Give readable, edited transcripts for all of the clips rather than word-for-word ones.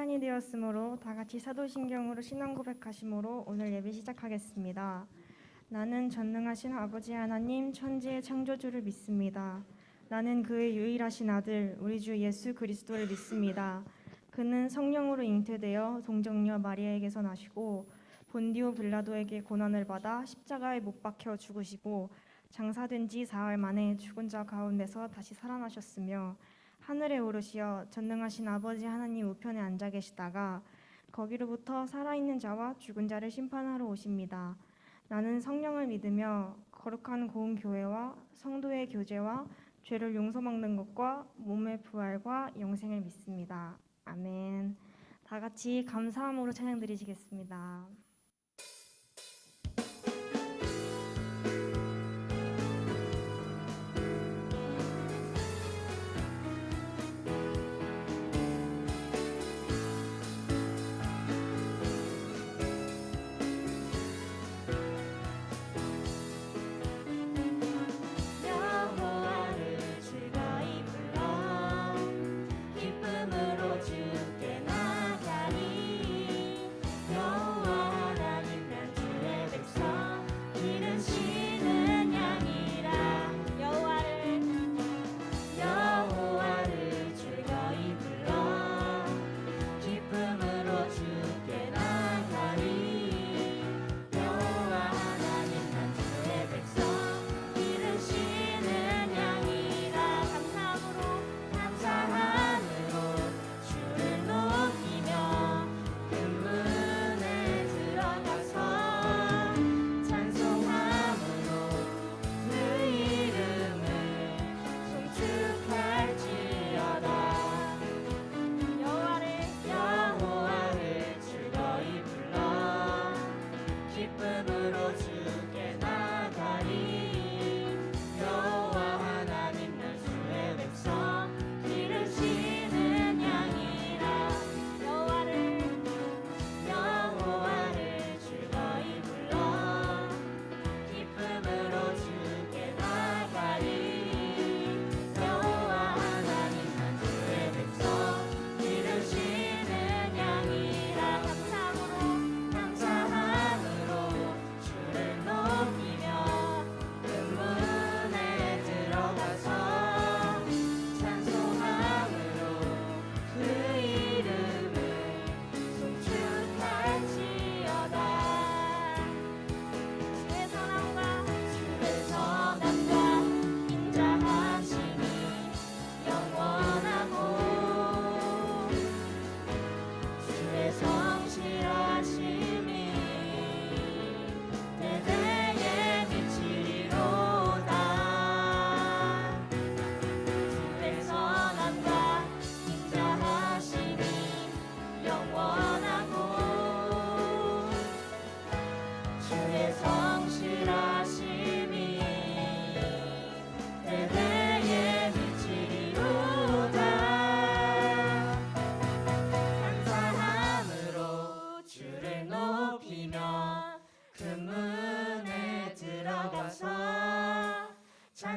시간이 되었으므로 다 같이 사도신경으로 신앙 고백하심으로 오늘 예배 시작하겠습니다. 나는 전능하신 아버지 하나님 천지의 창조주를 믿습니다. 나는 그의 유일하신 아들 우리 주 예수 그리스도를 믿습니다. 그는 성령으로 잉태되어 동정녀 마리아에게서 나시고 본디오 빌라도에게 고난을 받아 십자가에 못 박혀 죽으시고 장사된 지 사흘 만에 죽은 자 가운데서 다시 살아나셨으며 하늘에 오르시어 전능하신 아버지 하나님 우편에 앉아 계시다가 거기로부터 살아있는 자와 죽은 자를 심판하러 오십니다. 나는 성령을 믿으며 거룩한 고운 교회와 성도의 교제와 죄를 용서먹는 것과 몸의 부활과 영생을 믿습니다. 아멘. 다 같이 감사함으로 찬양 드리시겠습니다.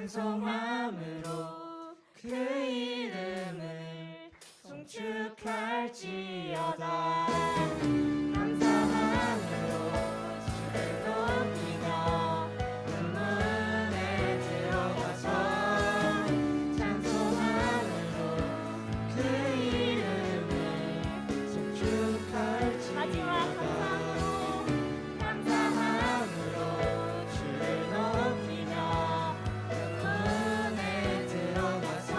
찬송함으로 그 이름을 송축할지어다. 감사함으로 주를 높이며 금문에 들어가서 찬송함으로 그 이름을 송축할지어다. 감사함으로 주를 높이며 금문에 들어가서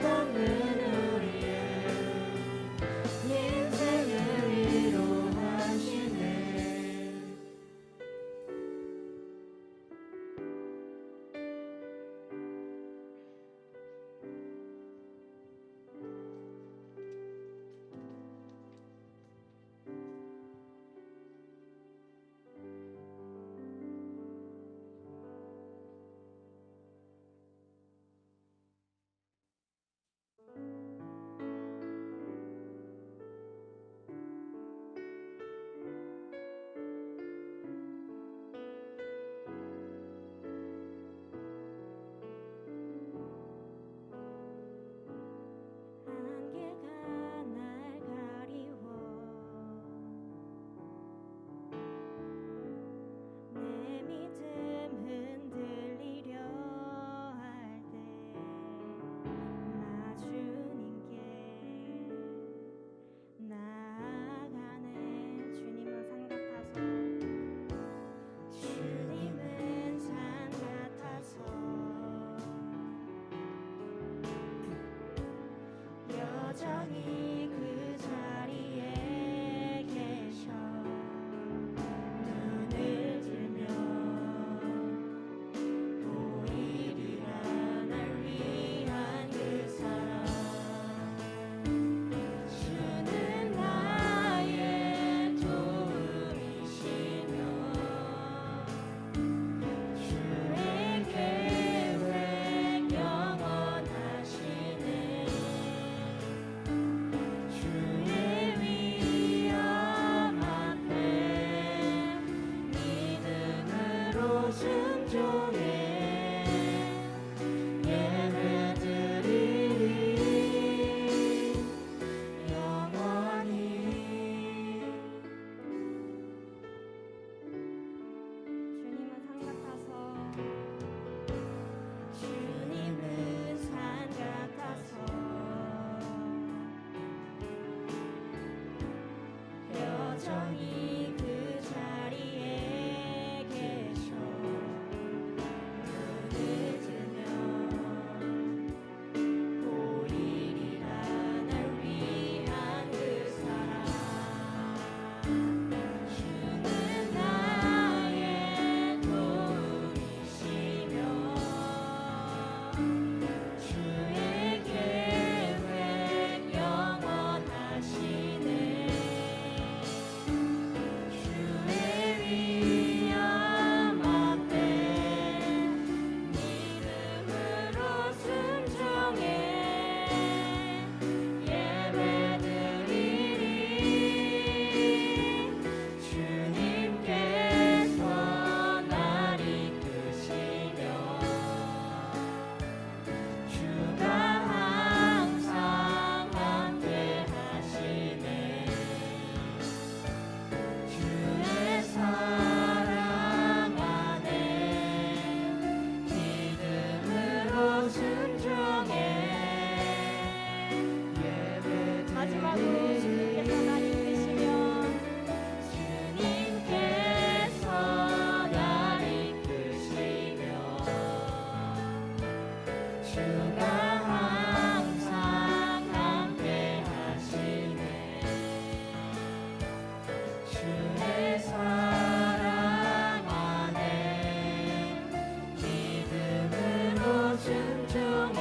걷는 우리의 인생을 위로하시네. 안개가 날 가리워 내 믿음 흔들리려 할 때 나 주님께 나아가네. 주님은 산 같아서 여전히 그 자리에 계셔. 눈을 들면 보이리라 날 위한 그 사랑. 주는 나의 도움이시며 주의 계획 영원하시네. 주의 위엄 앞에 믿음으로 순종해 예배드리리 영원히. 주님은 산 같아서 여전히 그 자리에 계셔. 눈을 들면 보이리라 날 위한 그 사랑. 주는 나의 도움이시며 주의 계획 영원하시네. 주의 위엄 앞에 믿음으로 순종해 예배드리리. 주님께서 날 이끄시며 주가 항상 함께 하시네. 주의 사랑 안에 믿음으로 순종해 예배드리리. 마지막으로 주님께서 날 이끄시며 주님께서 날 이끄시며 주가 항상 함께 하시네. 주의 사랑 안에 믿음으로 순종해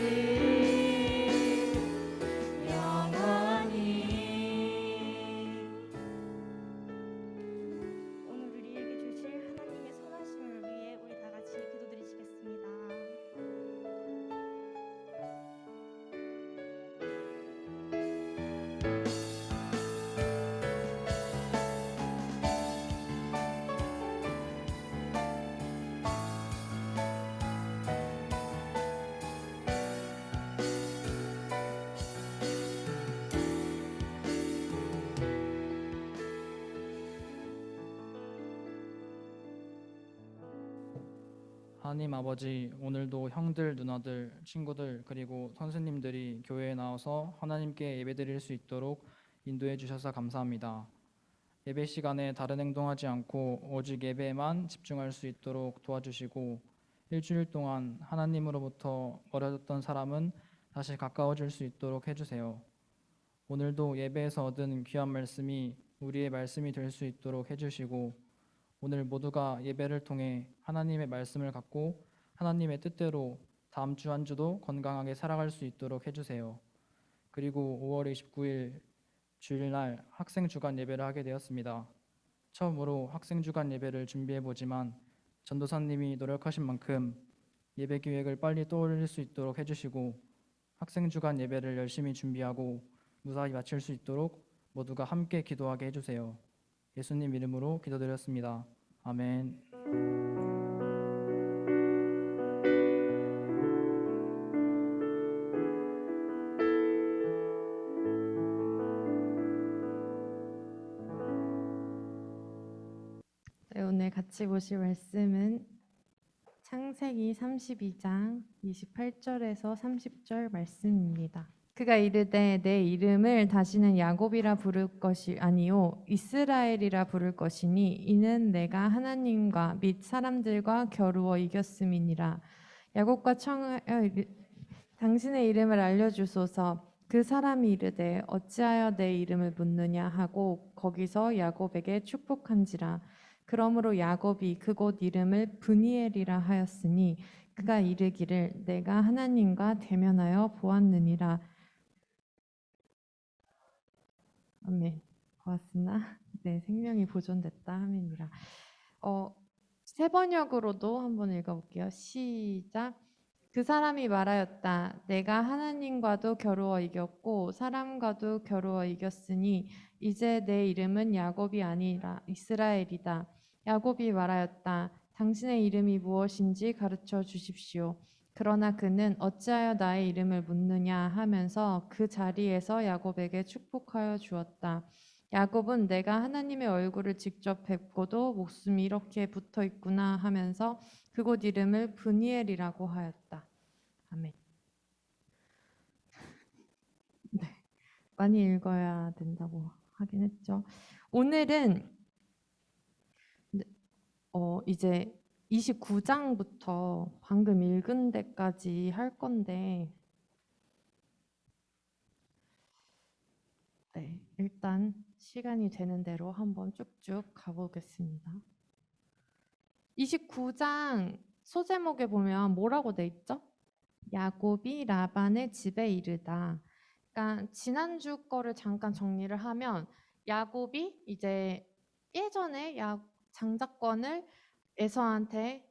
예배드리리 영원히. 오늘 우리에게 주실 하나님의 선하심을 위해 우리 다 같이 기도드리시겠습니다. 하나님 아버지, 오늘도 형들, 누나들, 친구들 그리고 선생님들이 교회에 나와서 하나님께 예배드릴 수 있도록 인도해 주셔서 감사합니다. 예배 시간에 다른 행동하지 않고 오직 예배에만 집중할 수 있도록 도와주시고 일주일 동안 하나님으로부터 멀어졌던 사람은 다시 가까워질 수 있도록 해주세요. 오늘도 예배에서 얻은 귀한 말씀이 우리의 말씀이 될 수 있도록 해주시고 오늘 모두가 예배를 통해 하나님의 말씀을 갖고 하나님의 뜻대로 다음 주 한 주도 건강하게 살아갈 수 있도록 해주세요. 그리고 5월 29일 주일날 학생 주간 예배를 하게 되었습니다. 처음으로 학생 주간 예배를 준비해 보지만 전도사님이 노력하신 만큼 예배 기획을 빨리 떠올릴 수 있도록 해주시고 학생 주간 예배를 열심히 준비하고 무사히 마칠 수 있도록 모두가 함께 기도하게 해주세요. 예수님 이름으로 기도드렸습니다. 아멘. 네, 오늘 같이 보실 말씀은 창세기 32장 28절에서 30절 말씀입니다. 그가 이르되 내 이름을 다시는 야곱이라 부를 것이 아니요 이스라엘이라 부를 것이니 이는 내가 하나님과 및 사람들과 겨루어 이겼음이니라. 야곱과 청하여 당신의 이름을 알려주소서. 그 사람이 이르되 어찌하여 내 이름을 묻느냐 하고 거기서 야곱에게 축복한지라. 그러므로 야곱이 그곳 이름을 브니엘이라 하였으니 그가 이르기를 내가 하나님과 대면하여 보았느니라. 아멘. 보았으나 네, 생명이 보존됐다 하면이라. 세 번역으로도 한번 읽어볼게요. 시작. 그 사람이 말하였다. 내가 하나님과도 겨루어 이겼고 사람과도 겨루어 이겼으니 이제 내 이름은 야곱이 아니라 이스라엘이다. 야곱이 말하였다. 당신의 이름이 무엇인지 가르쳐 주십시오. 그러나 그는 어찌하여 나의 이름을 묻느냐 하면서 그 자리에서 야곱에게 축복하여 주었다. 야곱은 내가 하나님의 얼굴을 직접 뵙고도 목숨이 이렇게 붙어 있구나 하면서 그곳 이름을 브니엘이라고 하였다. 아멘. 네, 많이 읽어야 된다고 하긴 했죠. 오늘은 이제 29장부터 방금 읽은 데까지 할 건데 네, 일단 시간이 되는 대로 한번 쭉쭉 가보겠습니다. 29장 소제목에 보면 뭐라고 돼 있죠? 야곱이 라반의 집에 이르다. 그러니까 지난주 거를 잠깐 정리를 하면 야곱이 이제 예전에 장자권을 에서한테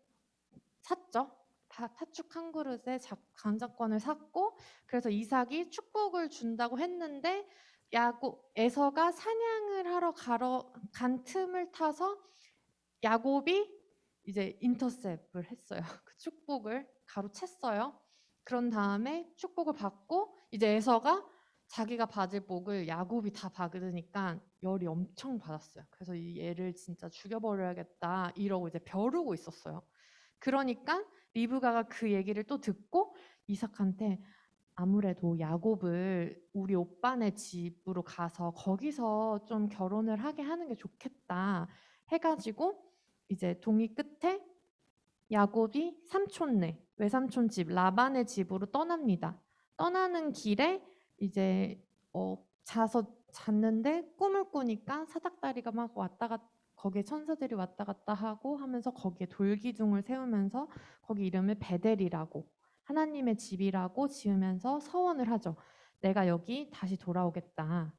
샀죠. 팥죽 한 그릇에 장자권을 샀고 그래서 이삭이 축복을 준다고 했는데 에서가 사냥을 하러 간 틈을 타서 야곱이 이제 인터셉을 했어요. 그 축복을 가로챘어요. 그런 다음에 축복을 받고 이제 에서가 자기가 받을 복을 야곱이 다 받으니까 열이 엄청 받았어요. 그래서 이 애를 진짜 죽여버려야겠다 이러고 이제 벼르고 있었어요. 그러니까 리브가가 그 얘기를 또 듣고 이삭한테 아무래도 야곱을 우리 오빠네 집으로 가서 거기서 좀 결혼을 하게 하는 게 좋겠다 해가지고 이제 동이 끝에 야곱이 삼촌네 외삼촌 집 라반의 집으로 떠납니다. 떠나는 길에 이제 잤는데 꿈을 꾸니까 사닥다리가 막 거기에 천사들이 왔다 갔다 하고 하면서 거기에 돌기둥을 세우면서 거기 이름을 베델이라고 하나님의 집이라고 지으면서 서원을 하죠. 내가 여기 다시 돌아오겠다.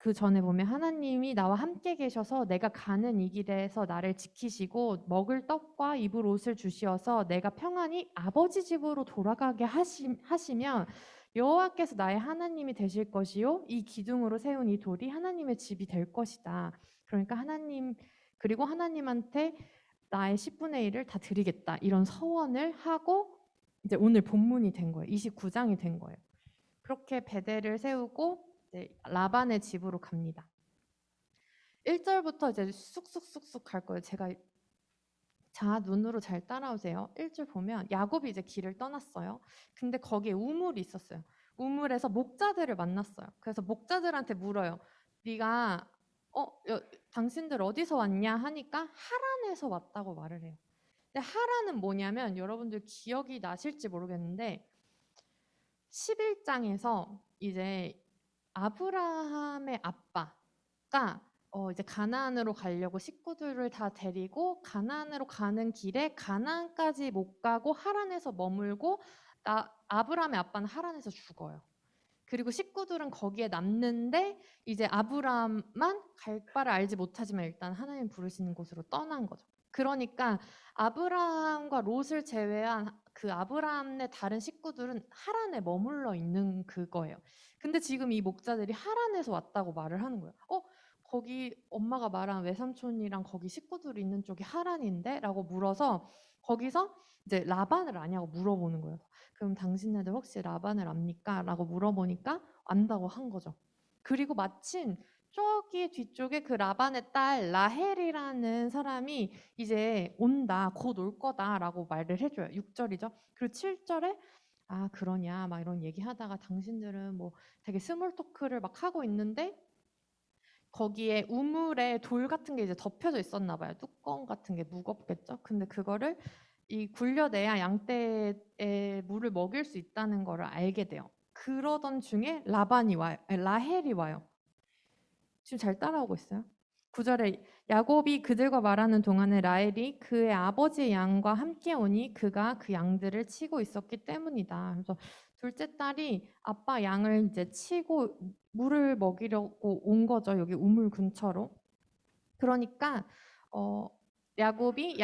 그 전에 보면 하나님이 나와 함께 계셔서 내가 가는 이 길에서 나를 지키시고 먹을 떡과 입을 옷을 주시어서 내가 평안히 아버지 집으로 돌아가게 하시면 여호와께서 나의 하나님이 되실 것이요 이 기둥으로 세운 이 돌이 하나님의 집이 될 것이다. 그러니까 그리고 하나님한테 나의 10분의 1을 다 드리겠다. 이런 서원을 하고 이제 오늘 본문이 된 거예요. 29장이 된 거예요. 그렇게 베델을 세우고 이제 라반의 집으로 갑니다. 1절부터 이제 쑥쑥쑥쑥 갈 거예요. 자, 눈으로 잘 따라오세요. 1절 보면 야곱이 이제 길을 떠났어요. 근데 거기에 우물이 있었어요. 우물에서 목자들을 만났어요. 그래서 목자들한테 물어요. 네가 당신들 어디서 왔냐 하니까 하란에서 왔다고 말을 해요. 근데 하란은 뭐냐면 여러분들 기억이 나실지 모르겠는데 11장에서 이제 아브라함의 아빠가 이제 가나안으로 가려고 식구들을 다 데리고 가나안으로 가는 길에 가나안까지 못 가고 하란에서 머물고 아브라함의 아빠는 하란에서 죽어요. 그리고 식구들은 거기에 남는데 이제 아브라함만 갈 바를 알지 못하지만 일단 하나님 부르시는 곳으로 떠난 거죠. 그러니까 아브라함과 롯을 제외한 그 아브라함의 다른 식구들은 하란에 머물러 있는 그거예요. 근데 지금 이 목자들이 하란에서 왔다고 말을 하는 거예요. 거기 엄마가 말한 외삼촌이랑 거기 식구들이 있는 쪽이 하란인데? 라고 물어서 거기서 이제 라반을 아냐고 물어보는 거예요. 그럼 당신네들 혹시 라반을 압니까? 라고 물어보니까 안다고 한 거죠. 그리고 마침 저기 뒤쪽에 그 라반의 딸 라헬이라는 사람이 이제 온다, 곧 올 거다라고 말을 해줘요. 6절이죠. 그리고 7절에 아 그러냐 막 이런 얘기하다가 당신들은 뭐 되게 스몰 토크를 막 하고 있는데 거기에 우물에 돌 같은 게 이제 덮여져 있었나 봐요. 뚜껑 같은 게 무겁겠죠. 근데 그거를 이 굴려내야 양떼에 물을 먹일 수 있다는 거를 알게 돼요. 그러던 중에 라반이 와요. 아니, 라헬이 와요. 지금 잘 따라오고 있어요? 9절에 야곱이 그들과 말하는 동안에 라헬이 그의 아버지의 양과 함께 오니 그가 그 양들을 치고 있었기 때문이다. 그래서 둘째 딸이 아빠 양을 이제 치고 물을 먹이려고 온 거죠. 여기 우물 근처로. 그러니까 야곱이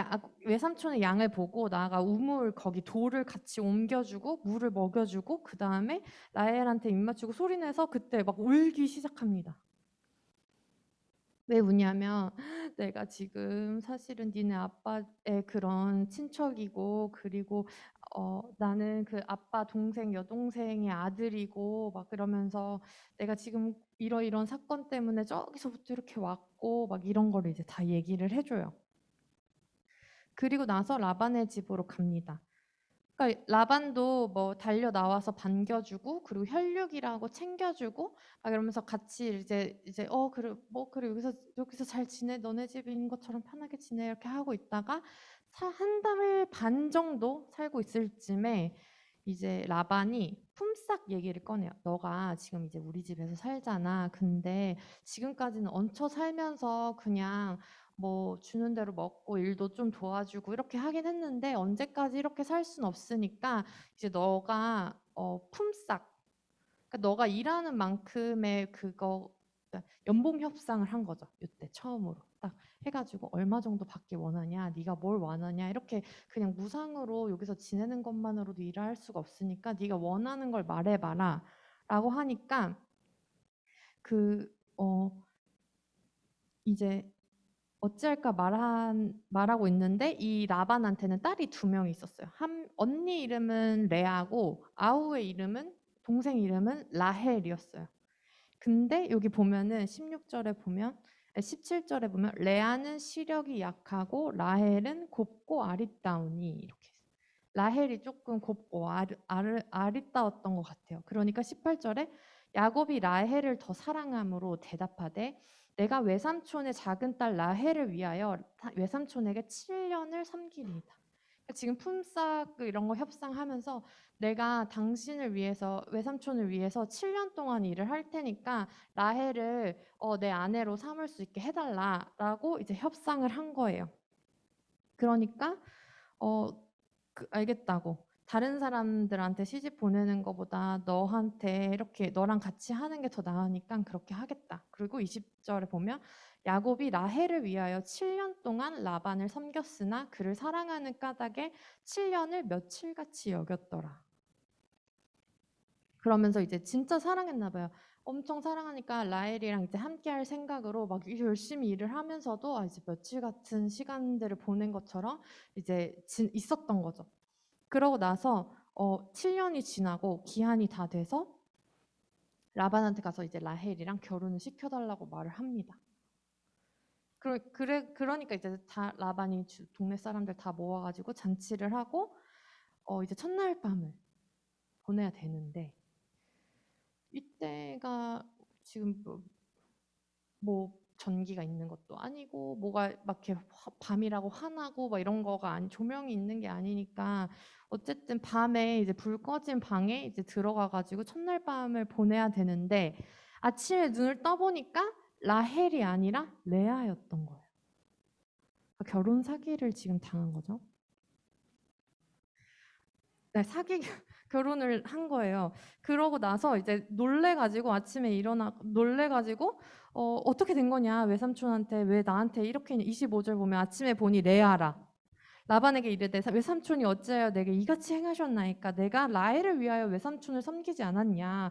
외삼촌의 양을 보고 나아가 우물 거기 돌을 같이 옮겨주고 물을 먹여주고 그 다음에 라헬한테 입맞추고 소리내서 그때 막 울기 시작합니다. 왜 우냐면 내가 지금 사실은 니네 아빠의 그런 친척이고 그리고 나는 그 아빠 동생 여동생의 아들이고 막 그러면서 내가 지금 이런 사건 때문에 저기서부터 이렇게 왔고 막 이런 거를 이제 다 얘기를 해줘요. 그리고 나서 라반의 집으로 갑니다. 그러니까 라반도 뭐 달려 나와서 반겨주고 그리고 혈육이라고 챙겨주고 막 이러면서 같이 이제 그래 여기서 잘 지내 너네 집인 것처럼 편하게 지내 이렇게 하고 있다가 한 달 반 정도 살고 있을 쯤에 이제 라반이 품삯 얘기를 꺼내요. 너가 지금 이제 우리 집에서 살잖아. 근데 지금까지는 얹혀 살면서 그냥 뭐 주는 대로 먹고 일도 좀 도와주고 이렇게 하긴 했는데 언제까지 이렇게 살 순 없으니까 이제 너가 품삯 그러니까 너가 일하는 만큼의 그거 그러니까 연봉 협상을 한 거죠. 이때 처음으로 딱 해가지고 얼마 정도 받기 원하냐, 네가 뭘 원하냐 이렇게 그냥 무상으로 여기서 지내는 것만으로도 일을 할 수가 없으니까 네가 원하는 걸 말해봐라라고 하니까 이제 어찌할까 말하고 있는데 이 라반한테는 딸이 2명이 있었어요. 언니 이름은 레아고 아우의 이름은 동생 이름은 라헬이었어요. 근데 여기 보면은 17절에 보면 레아는 시력이 약하고 라헬은 곱고 아리따우니 이렇게 라헬이 조금 곱고 아리따웠던 것 같아요. 그러니까 18절에 야곱이 라헬을 더 사랑함으로 대답하되 내가 외삼촌의 작은 딸 라헬을 위하여 외삼촌에게 7년을 섬기리이다. 지금 품삯 이런 거 협상하면서 내가 당신을 위해서 외삼촌을 위해서 7년 동안 일을 할 테니까 라헬을 내 아내로 삼을 수 있게 해달라라고 이제 협상을 한 거예요. 그러니까 알겠다고. 다른 사람들한테 시집 보내는 것보다 너한테 이렇게 너랑 같이 하는 게 더 나으니까 그렇게 하겠다. 그리고 20절에 보면 야곱이 라헬을 위하여 7년 동안 라반을 섬겼으나 그를 사랑하는 까닭에 7년을 며칠같이 여겼더라. 그러면서 이제 진짜 사랑했나 봐요. 엄청 사랑하니까 라헬이랑 이제 함께할 생각으로 막 열심히 일을 하면서도 이제 며칠 같은 시간들을 보낸 것처럼 이제 있었던 거죠. 그러고 나서 7년이 지나고 기한이 다 돼서 라반한테 가서 이제 라헬이랑 결혼을 시켜달라고 말을 합니다. 그러니까 이제 다 라반이 동네 사람들 다 모아가지고 잔치를 하고 이제 첫날 밤을 보내야 되는데 이때가 지금 뭐 전기가 있는 것도 아니고 뭐가 막 이렇게 밤이라고 환하고 막 이런 거가 아니 조명이 있는 게 아니니까 어쨌든 밤에 이제 불 꺼진 방에 이제 들어가 가지고 첫날 밤을 보내야 되는데 아침에 눈을 떠보니까 라헬이 아니라 레아였던 거예요. 그러니까 결혼 사기를 지금 당한 거죠. 네, 결혼을 한 거예요. 그러고 나서 이제 놀래가지고 아침에 놀래가지고 어떻게 된 거냐 외삼촌한테 왜 나한테 이렇게 25절 보면 아침에 보니 레아라 라반에게 이르되 외삼촌이 어찌하여 내게 이같이 행하셨나이까 내가 라헬을 위하여 외삼촌을 섬기지 않았냐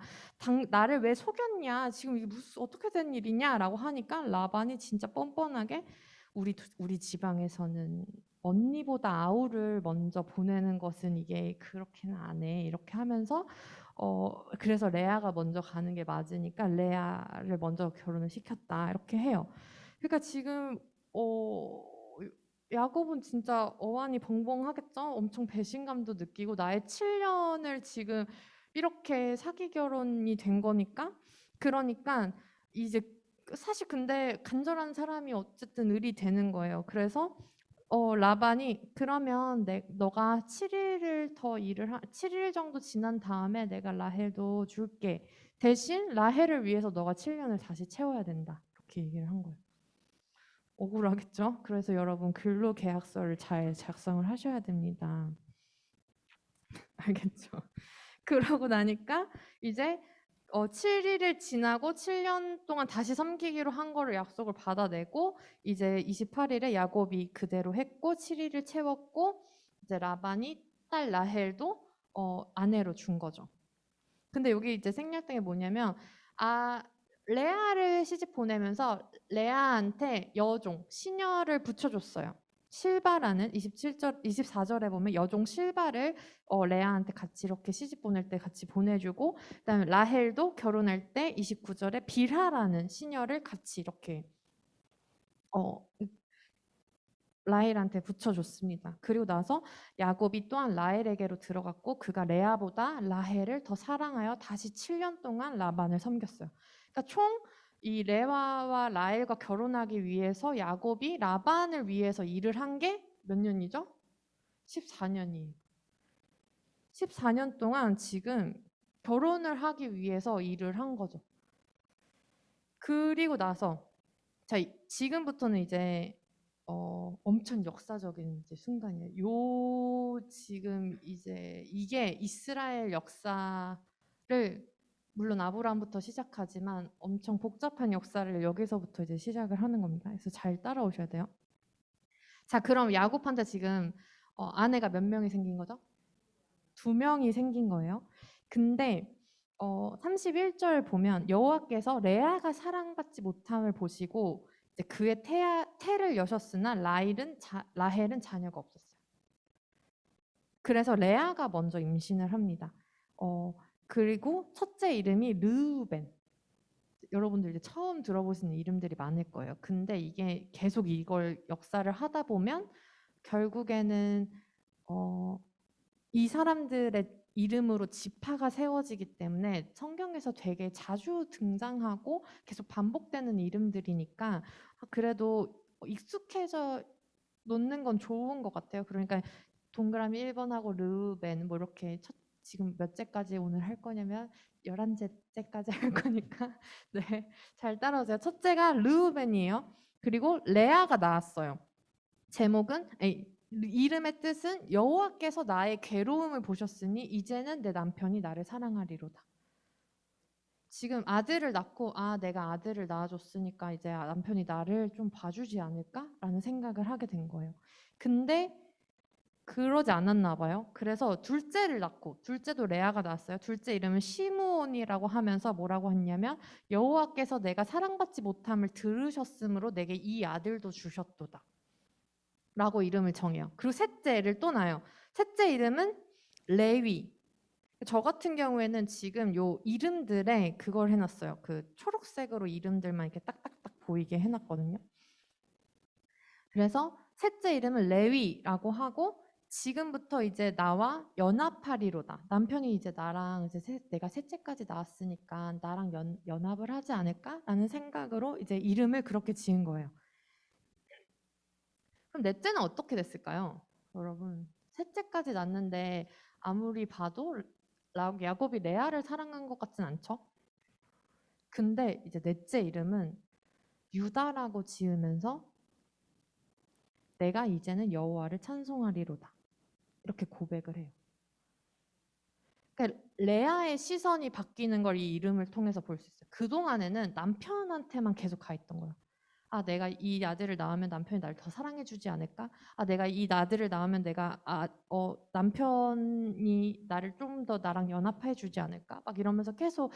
나를 왜 속였냐 지금 이게 무슨 어떻게 된 일이냐라고 하니까 라반이 진짜 뻔뻔하게 우리 지방에서는 언니보다 아우를 먼저 보내는 것은 이게 그렇게는 안 해. 이렇게 하면서 그래서 레아가 먼저 가는 게 맞으니까 레아를 먼저 결혼을 시켰다. 이렇게 해요. 그러니까 지금 야곱은 진짜 어안이 벙벙하겠죠? 엄청 배신감도 느끼고 나의 7년을 지금 이렇게 사기 결혼이 된 거니까 그러니까 이제 사실 근데 간절한 사람이 어쨌든 을이 되는 거예요. 그래서 라반이 그러면 너가 7일을 더 7일 정도 지난 다음에 내가 라헬도 줄게. 대신 라헬을 위해서 너가 7년을 다시 채워야 된다. 이렇게 얘기를 한 거예요. 억울하겠죠? 그래서 여러분 근로계약서를 잘 작성을 하셔야 됩니다. 알겠죠? 그러고 나니까 이제 7일을 지나고 7년 동안 다시 섬기기로 한 거를 약속을 받아내고 이제 28일에 야곱이 그대로 했고 7일을 채웠고 이제 라반이 딸 라헬도 아내로 준 거죠. 근데 여기 이제 생략된 게 뭐냐면 레아를 시집 보내면서 레아한테 여종 시녀를 붙여줬어요. 실바라는 24절에 보면 여종 실바를 레아한테 같이 이렇게 시집 보낼 때 같이 보내주고 그다음에 라헬도 결혼할 때 29절에 빌하라는 시녀를 같이 이렇게 라헬한테 붙여줬습니다. 그리고 나서 야곱이 또한 라헬에게로 들어갔고 그가 레아보다 라헬을 더 사랑하여 다시 7년 동안 라반을 섬겼어요. 그러니까 총 이 레아와 라헬과 결혼하기 위해서 야곱이 라반을 위해서 일을 한 게 몇 년이죠? 14년이에요. 14년 동안 지금 결혼을 하기 위해서 일을 한 거죠. 그리고 나서 자 지금부터는 이제 엄청 역사적인 이제 순간이에요. 지금 이제 이게 이스라엘 역사를 물론 아브라함부터 시작하지만 엄청 복잡한 역사를 여기서부터 이제 시작을 하는 겁니다. 그래서 잘 따라오셔야 돼요. 자, 그럼 야곱한테 지금 아내가 몇 명이 생긴 거죠? 2명이 생긴 거예요. 근데 31절 보면 여호와께서 레아가 사랑받지 못함을 보시고 이제 그의 태를 여셨으나 라헬은 자녀가 없었어요. 그래서 레아가 먼저 임신을 합니다. 그리고 첫째 이름이 르우벤. 여러분들 이제 처음 들어보시는 이름들이 많을 거예요. 근데 이게 계속 이걸 역사를 하다 보면 결국에는 이 사람들의 이름으로 지파가 세워지기 때문에 성경에서 되게 자주 등장하고 계속 반복되는 이름들이니까 그래도 익숙해져 놓는 건 좋은 것 같아요. 그러니까 동그라미 1번하고 르우벤 뭐 이렇게 지금 몇째까지 오늘 할 거냐면 11제째까지 할 거니까 네, 잘 따라오세요. 첫째가 르우벤이에요. 그리고 레아가 나왔어요. 제목은 이름의 뜻은 여호와께서 나의 괴로움을 보셨으니 이제는 내 남편이 나를 사랑하리로다. 지금 아들을 낳고 내가 아들을 낳아줬으니까 이제 남편이 나를 좀 봐주지 않을까라는 생각을 하게 된 거예요. 근데 그러지 않았나 봐요. 그래서 둘째를 낳고 둘째도 레아가 낳았어요. 둘째 이름은 시므온이라고 하면서 뭐라고 했냐면 여호와께서 내가 사랑받지 못함을 들으셨으므로 내게 이 아들도 주셨도다 라고 이름을 정해요. 그리고 셋째를 또 낳아요. 셋째 이름은 레위. 저 같은 경우에는 지금 요 이름들에 그걸 해놨어요. 그 초록색으로 이름들만 이렇게 딱딱딱 보이게 해놨거든요. 그래서 셋째 이름은 레위라고 하고 지금부터 이제 나와 연합하리로다. 남편이 이제 나랑 이제 내가 셋째까지 낳았으니까 나랑 연합을 하지 않을까라는 생각으로 이제 이름을 그렇게 지은 거예요. 그럼 넷째는 어떻게 됐을까요? 여러분, 셋째까지 낳는데 아무리 봐도 야곱이 레아를 사랑한 것 같진 않죠? 근데 이제 넷째 이름은 유다라고 지으면서 내가 이제는 여호와를 찬송하리로다. 이렇게 고백을 해요. 그러니까 레아의 시선이 바뀌는 걸 이 이름을 통해서 볼 수 있어요. 그동안에는 남편한테만 계속 가 있던 거예요. 아, 내가 이 아들을 낳으면 남편이 나를 더 사랑해 주지 않을까? 아, 내가 이 아들을 낳으면 남편이 나를 좀 더 나랑 연합해 주지 않을까? 막 이러면서 계속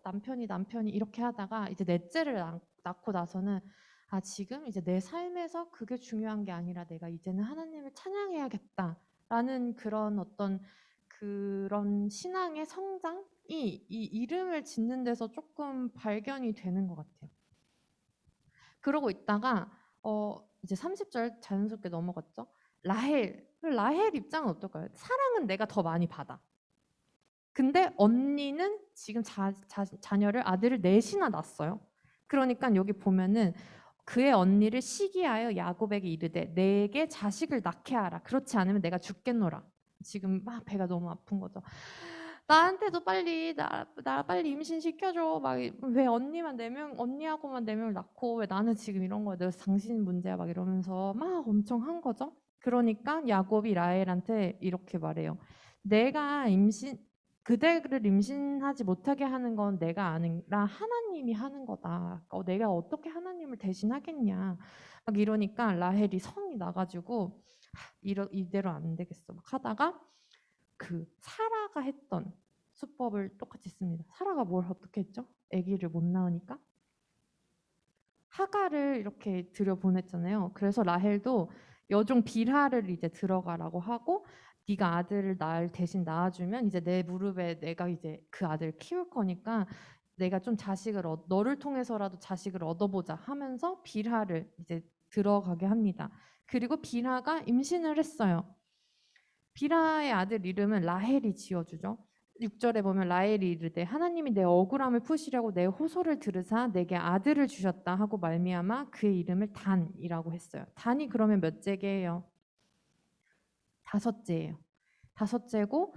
남편이 이렇게 하다가 이제 넷째를 낳고 나서는 아, 지금 이제 내 삶에서 그게 중요한 게 아니라 내가 이제는 하나님을 찬양해야겠다라는 그런 신앙의 성장이 이 이름을 짓는 데서 조금 발견이 되는 것 같아요. 그러고 있다가 이제 30절 자연스럽게 넘어갔죠. 라헬 입장은 어떨까요? 사랑은 내가 더 많이 받아. 근데 언니는 지금 자녀를 아들을 넷이나 낳았어요. 그러니까 여기 보면은 그의 언니를 시기하여 야곱에게 이르되 내게 자식을 낳게 하라. 그렇지 않으면 내가 죽겠노라. 지금 막 배가 너무 아픈 거죠. 나한테도 빨리 나 빨리 임신 시켜줘. 막 왜 언니하고만 4명을 낳고 왜 나는 지금 이런 거야. 내가 당신 문제야. 막 이러면서 막 엄청 한 거죠. 그러니까 야곱이 라헬한테 이렇게 말해요. 그대를 임신하지 못하게 하는 건 내가 아니라 하나님이 하는 거다. 내가 어떻게 하나님을 대신하겠냐. 막 이러니까 라헬이 성이 나가지고 이대로 안 되겠어. 막 하다가 그 사라가 했던 수법을 똑같이 씁니다. 사라가 뭘 어떻게 했죠? 아기를 못 낳으니까 하가를 이렇게 들여보냈잖아요. 그래서 라헬도 여종 빌하를 이제 들어가라고 하고 네가 아들을 대신 낳아주면 이제 내 무릎에 내가 이제 그 아들을 키울 거니까 내가 좀 너를 통해서라도 자식을 얻어보자 하면서 빌하를 이제 들어가게 합니다. 그리고 빌하가 임신을 했어요. 빌하의 아들 이름은 라헬이 지어주죠. 6절에 보면 라헬이 이르되 하나님이 내 억울함을 푸시려고 내 호소를 들으사 내게 아들을 주셨다 하고 말미암아 그의 이름을 단이라고 했어요. 단이 그러면 몇째게요? 5째예요. 5째고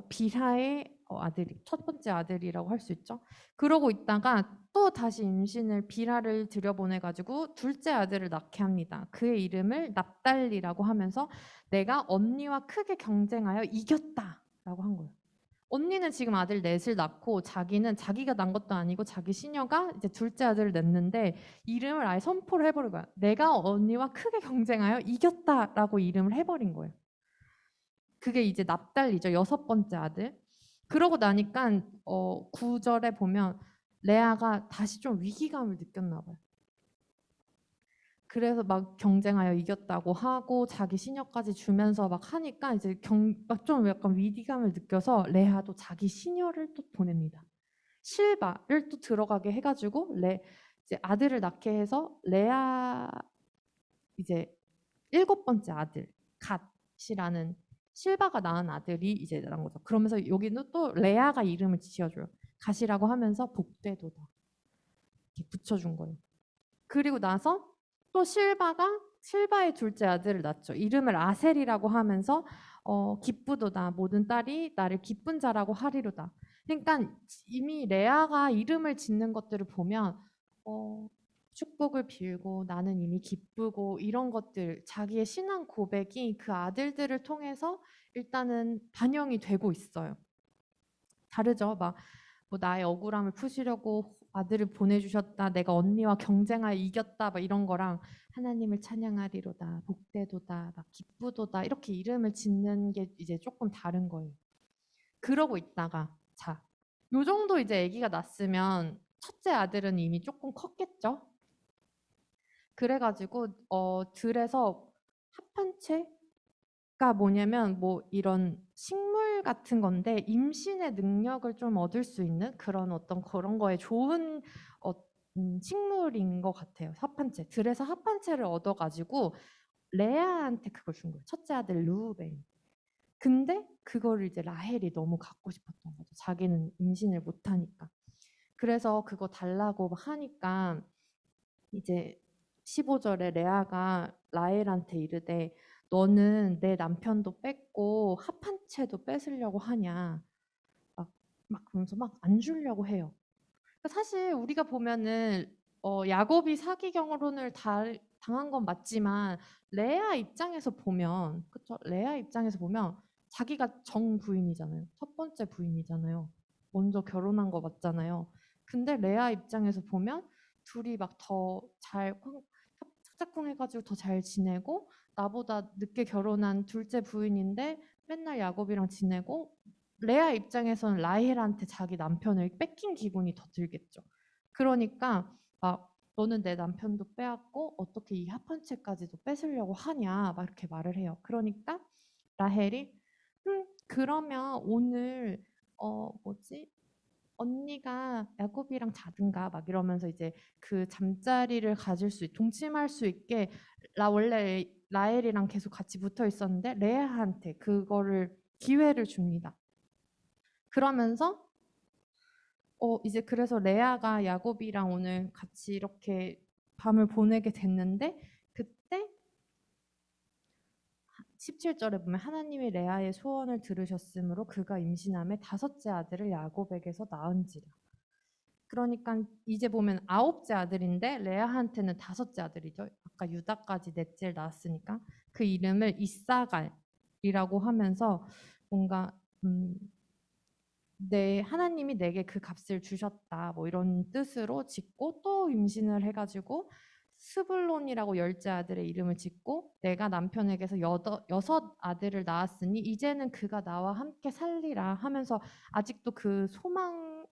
빌하의 아들이 첫 번째 아들이라고 할 수 있죠. 그러고 있다가 또 다시 임신을 빌하를 들여보내가지고 둘째 아들을 낳게 합니다. 그의 이름을 납달리라고 하면서 내가 언니와 크게 경쟁하여 이겼다라고 한 거예요. 언니는 지금 아들 넷을 낳고 자기는 자기가 낳은 것도 아니고 자기 시녀가 이제 둘째 아들을 낳는데 이름을 아예 선포를 해버린 거야. 내가 언니와 크게 경쟁하여 이겼다라고 이름을 해버린 거예요. 그게 이제 납달리죠. 6번째 아들. 그러고 나니까 9절에 보면 레아가 다시 좀 위기감을 느꼈나 봐요. 그래서 막 경쟁하여 이겼다고 하고 자기 시녀까지 주면서 막 하니까 이제 막 좀 약간 위기감을 느껴서 레아도 자기 시녀를 또 보냅니다. 실바를 또 들어가게 해가지고 이제 아들을 낳게 해서 레아 이제 7번째 아들 갓이라는 실바가 낳은 아들이 이제 낳은 거죠. 그러면서 여기는 또 레아가 이름을 지어줘요. 갓이라고 하면서 복되도다 이렇게 붙여준 거예요. 그리고 나서 또 실바의 둘째 아들을 낳죠. 이름을 아셀이라고 하면서 기쁘도다 모든 딸이 나를 기쁜 자라고 하리로다. 그러니까 이미 레아가 이름을 짓는 것들을 보면 축복을 빌고 나는 이미 기쁘고 이런 것들 자기의 신앙 고백이 그 아들들을 통해서 일단은 반영이 되고 있어요. 다르죠. 뭐 나의 억울함을 푸시려고 아들을 보내주셨다. 내가 언니와 경쟁하여 이겼다. 막 이런 거랑 하나님을 찬양하리로다. 복되도다. 막 기쁘도다. 이렇게 이름을 짓는 게 이제 조금 다른 거예요. 그러고 있다가 요 정도 이제 아기가 났으면 첫째 아들은 이미 조금 컸겠죠. 그래가지고 들에서 합한 채가 뭐냐면 뭐 이런 식물 같은 건데 임신의 능력을 좀 얻을 수 있는 그런 거에 좋은 식물인 것 같아요. 합한 채. 들에서 합한 채를 얻어가지고 레아한테 그걸 준 거예요. 첫째 아들 르우벤. 근데 그거를 이제 라헬이 너무 갖고 싶었던 거죠. 자기는 임신을 못하니까. 그래서 그거 달라고 막 하니까 이제 15절에 레아가 라헬한테 이르되 너는 내 남편도 뺏고 합한 채도 뺏으려고 하냐. 막 그러면서 막 안 주려고 해요. 그러니까 사실 우리가 보면은 야곱이 사기 결혼을 당한 건 맞지만 레아 입장에서 보면 그쵸? 레아 입장에서 보면 자기가 정 부인이잖아요. 첫 번째 부인이잖아요. 먼저 결혼한 거 맞잖아요. 근데 레아 입장에서 보면 둘이 막 더 잘 짝짝꿍해가지고 더 잘 지내고 나보다 늦게 결혼한 둘째 부인인데 맨날 야곱이랑 지내고 레아 입장에서는 라헬한테 자기 남편을 뺏긴 기분이 더 들겠죠. 그러니까 막 너는 내 남편도 빼앗고 어떻게 이 합한 채까지도 뺏으려고 하냐 막 이렇게 말을 해요. 그러니까 라헬이 그러면 오늘 뭐지? 언니가 야곱이랑 자든가 막 이러면서 이제 그 잠자리를 가질 수 동침할 수 있게 원래 라헬이랑 계속 같이 붙어 있었는데 레아한테 그거를 기회를 줍니다. 그러면서 이제 그래서 레아가 야곱이랑 오늘 같이 이렇게 밤을 보내게 됐는데 그때 17절에 보면 하나님이 레아의 소원을 들으셨으므로 그가 임신함에 다섯째 아들을 야곱에게서 낳은지라. 그러니까 이제 보면 아홉째 아들인데 레아한테는 다섯째 아들이죠. 아까 유다까지 넷째를 낳았으니까 그 이름을 이사갈이라고 하면서 뭔가 하나님이 내게 그 값을 주셨다 뭐 이런 뜻으로 짓고 또 임신을 해가지고 스불론이라고 열째 아들의 이름을 짓고 내가 남편에게서 여섯 아들을 낳았으니 이제는 그가 나와 함께 살리라 하면서 아직도 그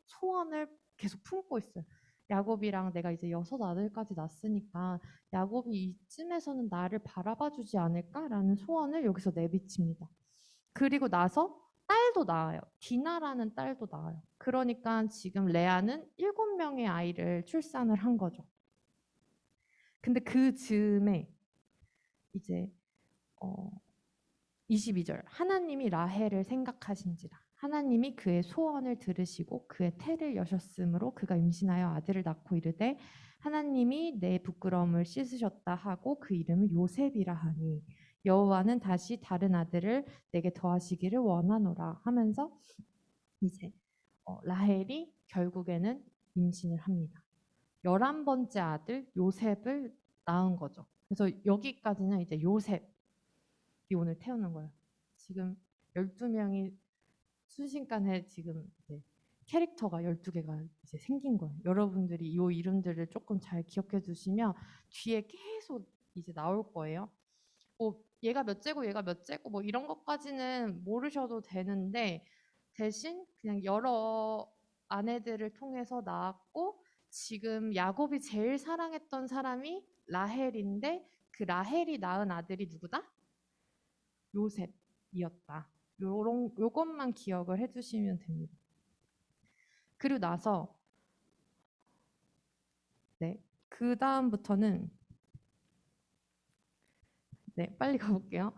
소원을 계속 품고 있어요. 야곱이랑 내가 이제 여섯 아들까지 낳았으니까 야곱이 이쯤에서는 나를 바라봐 주지 않을까라는 소원을 여기서 내비칩니다. 그리고 나서 딸도 낳아요. 디나라는 딸도 낳아요. 그러니까 지금 레아는 7명의 아이를 출산을 한 거죠. 근데 그 즈음에 이제 22절 하나님이 라헬을 생각하신지라 하나님이 그의 소원을 들으시고 그의 태를 여셨으므로 그가 임신하여 아들을 낳고 이르되 하나님이 내 부끄러움을 씻으셨다 하고 그 이름을 요셉이라 하니 여호와는 다시 다른 아들을 내게 더하시기를 원하노라 하면서 이제 라헬이 결국에는 임신을 합니다. 11번째 아들 요셉을 낳은 거죠. 그래서 여기까지는 이제 요셉이 오늘 태어난 거예요. 지금 12명이 순식간에 지금 이제 캐릭터가 12개가 이제 생긴 거예요. 여러분들이 이 이름들을 조금 잘 기억해 두시면 뒤에 계속 이제 나올 거예요. 뭐 얘가 몇째고 얘가 몇째고 뭐 이런 것까지는 모르셔도 되는데 대신 그냥 여러 아내들을 통해서 낳았고 지금 야곱이 제일 사랑했던 사람이 라헬인데 그 라헬이 낳은 아들이 누구다? 요셉이었다. 요것만 기억을 해주시면 됩니다. 그리고 나서 그 다음부터는 빨리 가볼게요.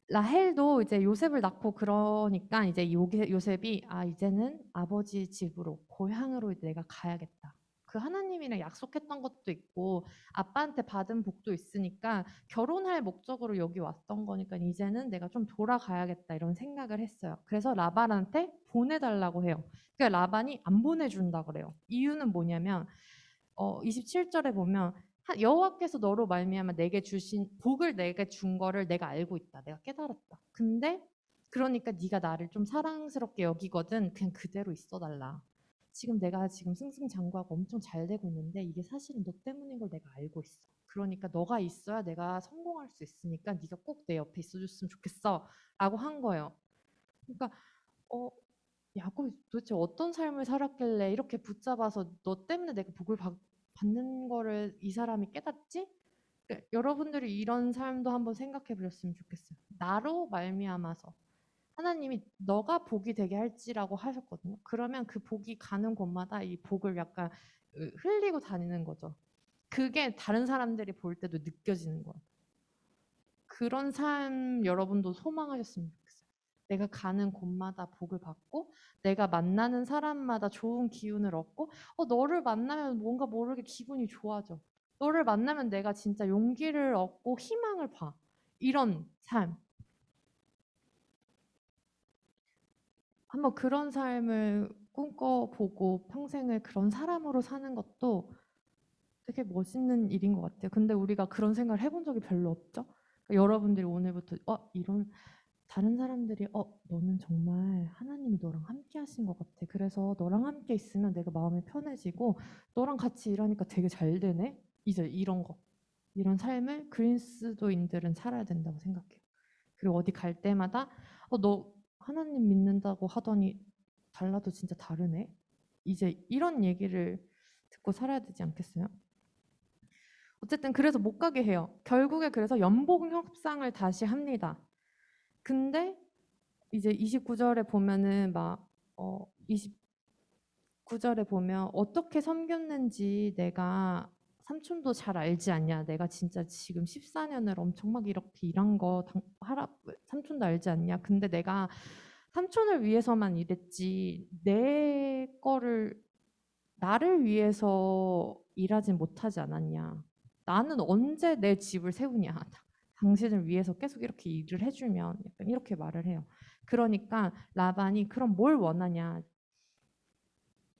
라헬도 이제 요셉을 낳고 그러니까 이제 요셉이 이제는 아버지 집으로 고향으로 내가 가야겠다. 그 하나님이랑 약속했던 것도 있고 아빠한테 받은 복도 있으니까 결혼할 목적으로 여기 왔던 거니까 이제는 내가 좀 돌아가야겠다 이런 생각을 했어요. 그래서 라반한테 보내달라고 해요. 그러니까 라반이 안 보내준다 그래요. 이유는 뭐냐면 27절에 보면 여호와께서 너로 말미암아 내게 주신 복을 내게 준 거를 내가 알고 있다. 내가 깨달았다. 근데 그러니까 네가 나를 좀 사랑스럽게 여기거든. 그냥 그대로 있어달라. 지금 내가 지금 승승장구하고 엄청 잘 되고 있는데 이게 사실은 너 때문인 걸 내가 알고 있어. 그러니까 너가 있어야 내가 성공할 수 있으니까 네가 꼭 내 옆에 있어줬으면 좋겠어. 라고 한 거예요. 그러니까 야곱이 도대체 어떤 삶을 살았길래 이렇게 붙잡아서 너 때문에 내가 복을 받는 거를 이 사람이 깨닫지? 그러니까 여러분들이 이런 삶도 한번 생각해 보셨으면 좋겠어요. 나로 말미암아서 하나님이 너가 복이 되게 할지라고 하셨거든요. 그러면 그 복이 가는 곳마다 이 복을 약간 흘리고 다니는 거죠. 그게 다른 사람들이 볼 때도 느껴지는 거예요. 그런 삶 여러분도 소망하셨으면 좋겠어요. 내가 가는 곳마다 복을 받고 내가 만나는 사람마다 좋은 기운을 얻고 너를 만나면 뭔가 모르게 기분이 좋아져. 너를 만나면 내가 진짜 용기를 얻고 희망을 봐. 이런 삶. 한번 그런 삶을 꿈꿔보고 평생을 그런 사람으로 사는 것도 되게 멋있는 일인 것 같아요. 근데 우리가 그런 생각을 해본 적이 별로 없죠. 그러니까 여러분들이 오늘부터 이런 다른 사람들이 너는 정말 하나님이 너랑 함께 하신 것 같아. 그래서 너랑 함께 있으면 내가 마음이 편해지고 너랑 같이 일하니까 되게 잘 되네. 이제 이런 삶을 그리스도인들은 살아야 된다고 생각해요. 그리고 어디 갈 때마다 너 하나님 믿는다고 하더니 달라도 진짜 다르네. 이제 이런 얘기를 듣고 살아야 되지 않겠어요? 어쨌든 그래서 못 가게 해요. 결국에 그래서 연봉 협상을 다시 합니다. 근데 이제 29절에 보면은 29절에 보면 어떻게 섬겼는지 내가 삼촌도 잘 알지 않냐. 내가 진짜 지금 14년을 엄청 막 이렇게 일한 거 삼촌도 알지 않냐. 근데 내가 삼촌을 위해서만 일했지 나를 위해서 일하진 못하지 않았냐. 나는 언제 내 집을 세우냐. 당신을 위해서 계속 이렇게 일을 해주면 약간 이렇게 말을 해요. 그러니까 라반이 그럼 뭘 원하냐.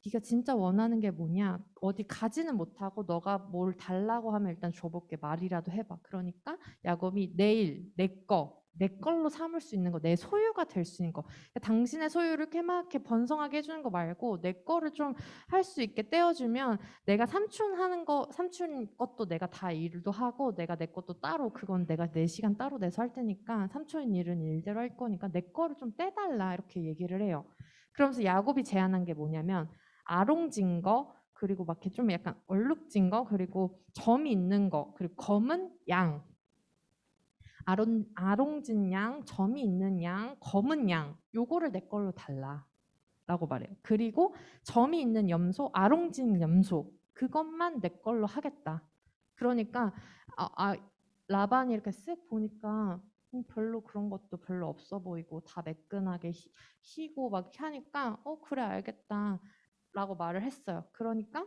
네가 진짜 원하는 게 뭐냐? 어디 가지는 못하고 너가 뭘 달라고 하면 일단 줘볼게. 말이라도 해봐. 그러니까 야곱이 내 걸로 삼을 수 있는 거, 내 소유가 될 수 있는 거. 그러니까 당신의 소유를 이렇게 번성하게 해주는 거 말고 내 거를 좀 할 수 있게 떼어주면 내가 삼촌 것도 내가 다 일도 하고 내가 내 것도 따로 그건 내가 내 시간 따로 내서 할 테니까 삼촌 일은 일대로 할 거니까 내 거를 좀 떼달라 이렇게 얘기를 해요. 그러면서 야곱이 제안한 게 뭐냐면 아롱진 거 그리고 막 이렇게 좀 약간 얼룩진 거 그리고 점이 있는 거 그리고 검은 양 아롱진 양 점이 있는 양 검은 양 요거를 내 걸로 달라라고 말해요. 그리고 점이 있는 염소 아롱진 염소 그것만 내 걸로 하겠다. 그러니까 라반이 이렇게 쓱 보니까 별로 그런 것도 별로 없어 보이고 다 매끈하게 희고 막 하니까 그래 알겠다 라고 말을 했어요. 그러니까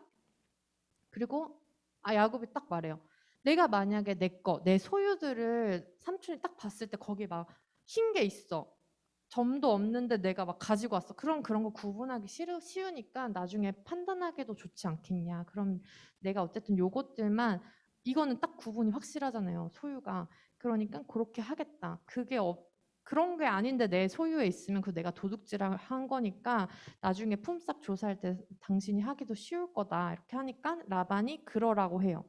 그리고 야곱이 딱 말해요. 내가 만약에 내 소유들을 삼촌이 딱 봤을 때 거기 막 흰 게 있어. 점도 없는데 내가 막 가지고 왔어. 그럼 그런 거 구분하기 쉬우니까 나중에 판단하기도 좋지 않겠냐. 그럼 내가 어쨌든 요것들만 이거는 딱 구분이 확실하잖아요. 소유가. 그러니까 그렇게 하겠다. 그런 게 아닌데 내 소유에 있으면 그 내가 도둑질을 한 거니까 나중에 품삯 조사할 때 당신이 하기도 쉬울 거다. 이렇게 하니까 라반이 그러라고 해요.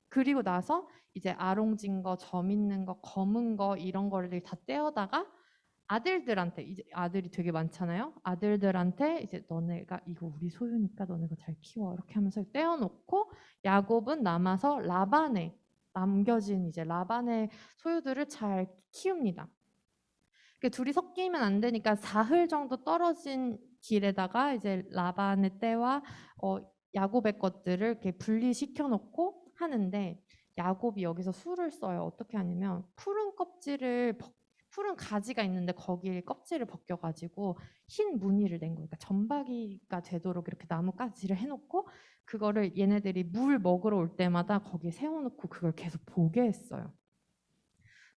그리고 나서 이제 아롱진 거, 점 있는 거, 검은 거 이런 거를 다 떼어다가 아들들한테 이제 아들이 되게 많잖아요. 아들들한테 이제 너네가 이거 우리 소유니까 너네가 잘 키워 이렇게 하면서 떼어놓고 야곱은 남아서 남겨진 이제 라반의 소유들을 잘 키웁니다. 둘이 섞이면 안 되니까 사흘 정도 떨어진 길에다가 이제 라반의 떼와 야곱의 것들을 이렇게 분리시켜 놓고 하는데 야곱이 여기서 수를 써요. 어떻게 하냐면 푸른 가지가 있는데 거기에 껍질을 벗겨가지고 흰 무늬를 낸 거예요. 그러니까 점박이가 되도록 이렇게 나뭇가지를 해놓고 그거를 얘네들이 물 먹으러 올 때마다 거기에 세워놓고 그걸 계속 보게 했어요.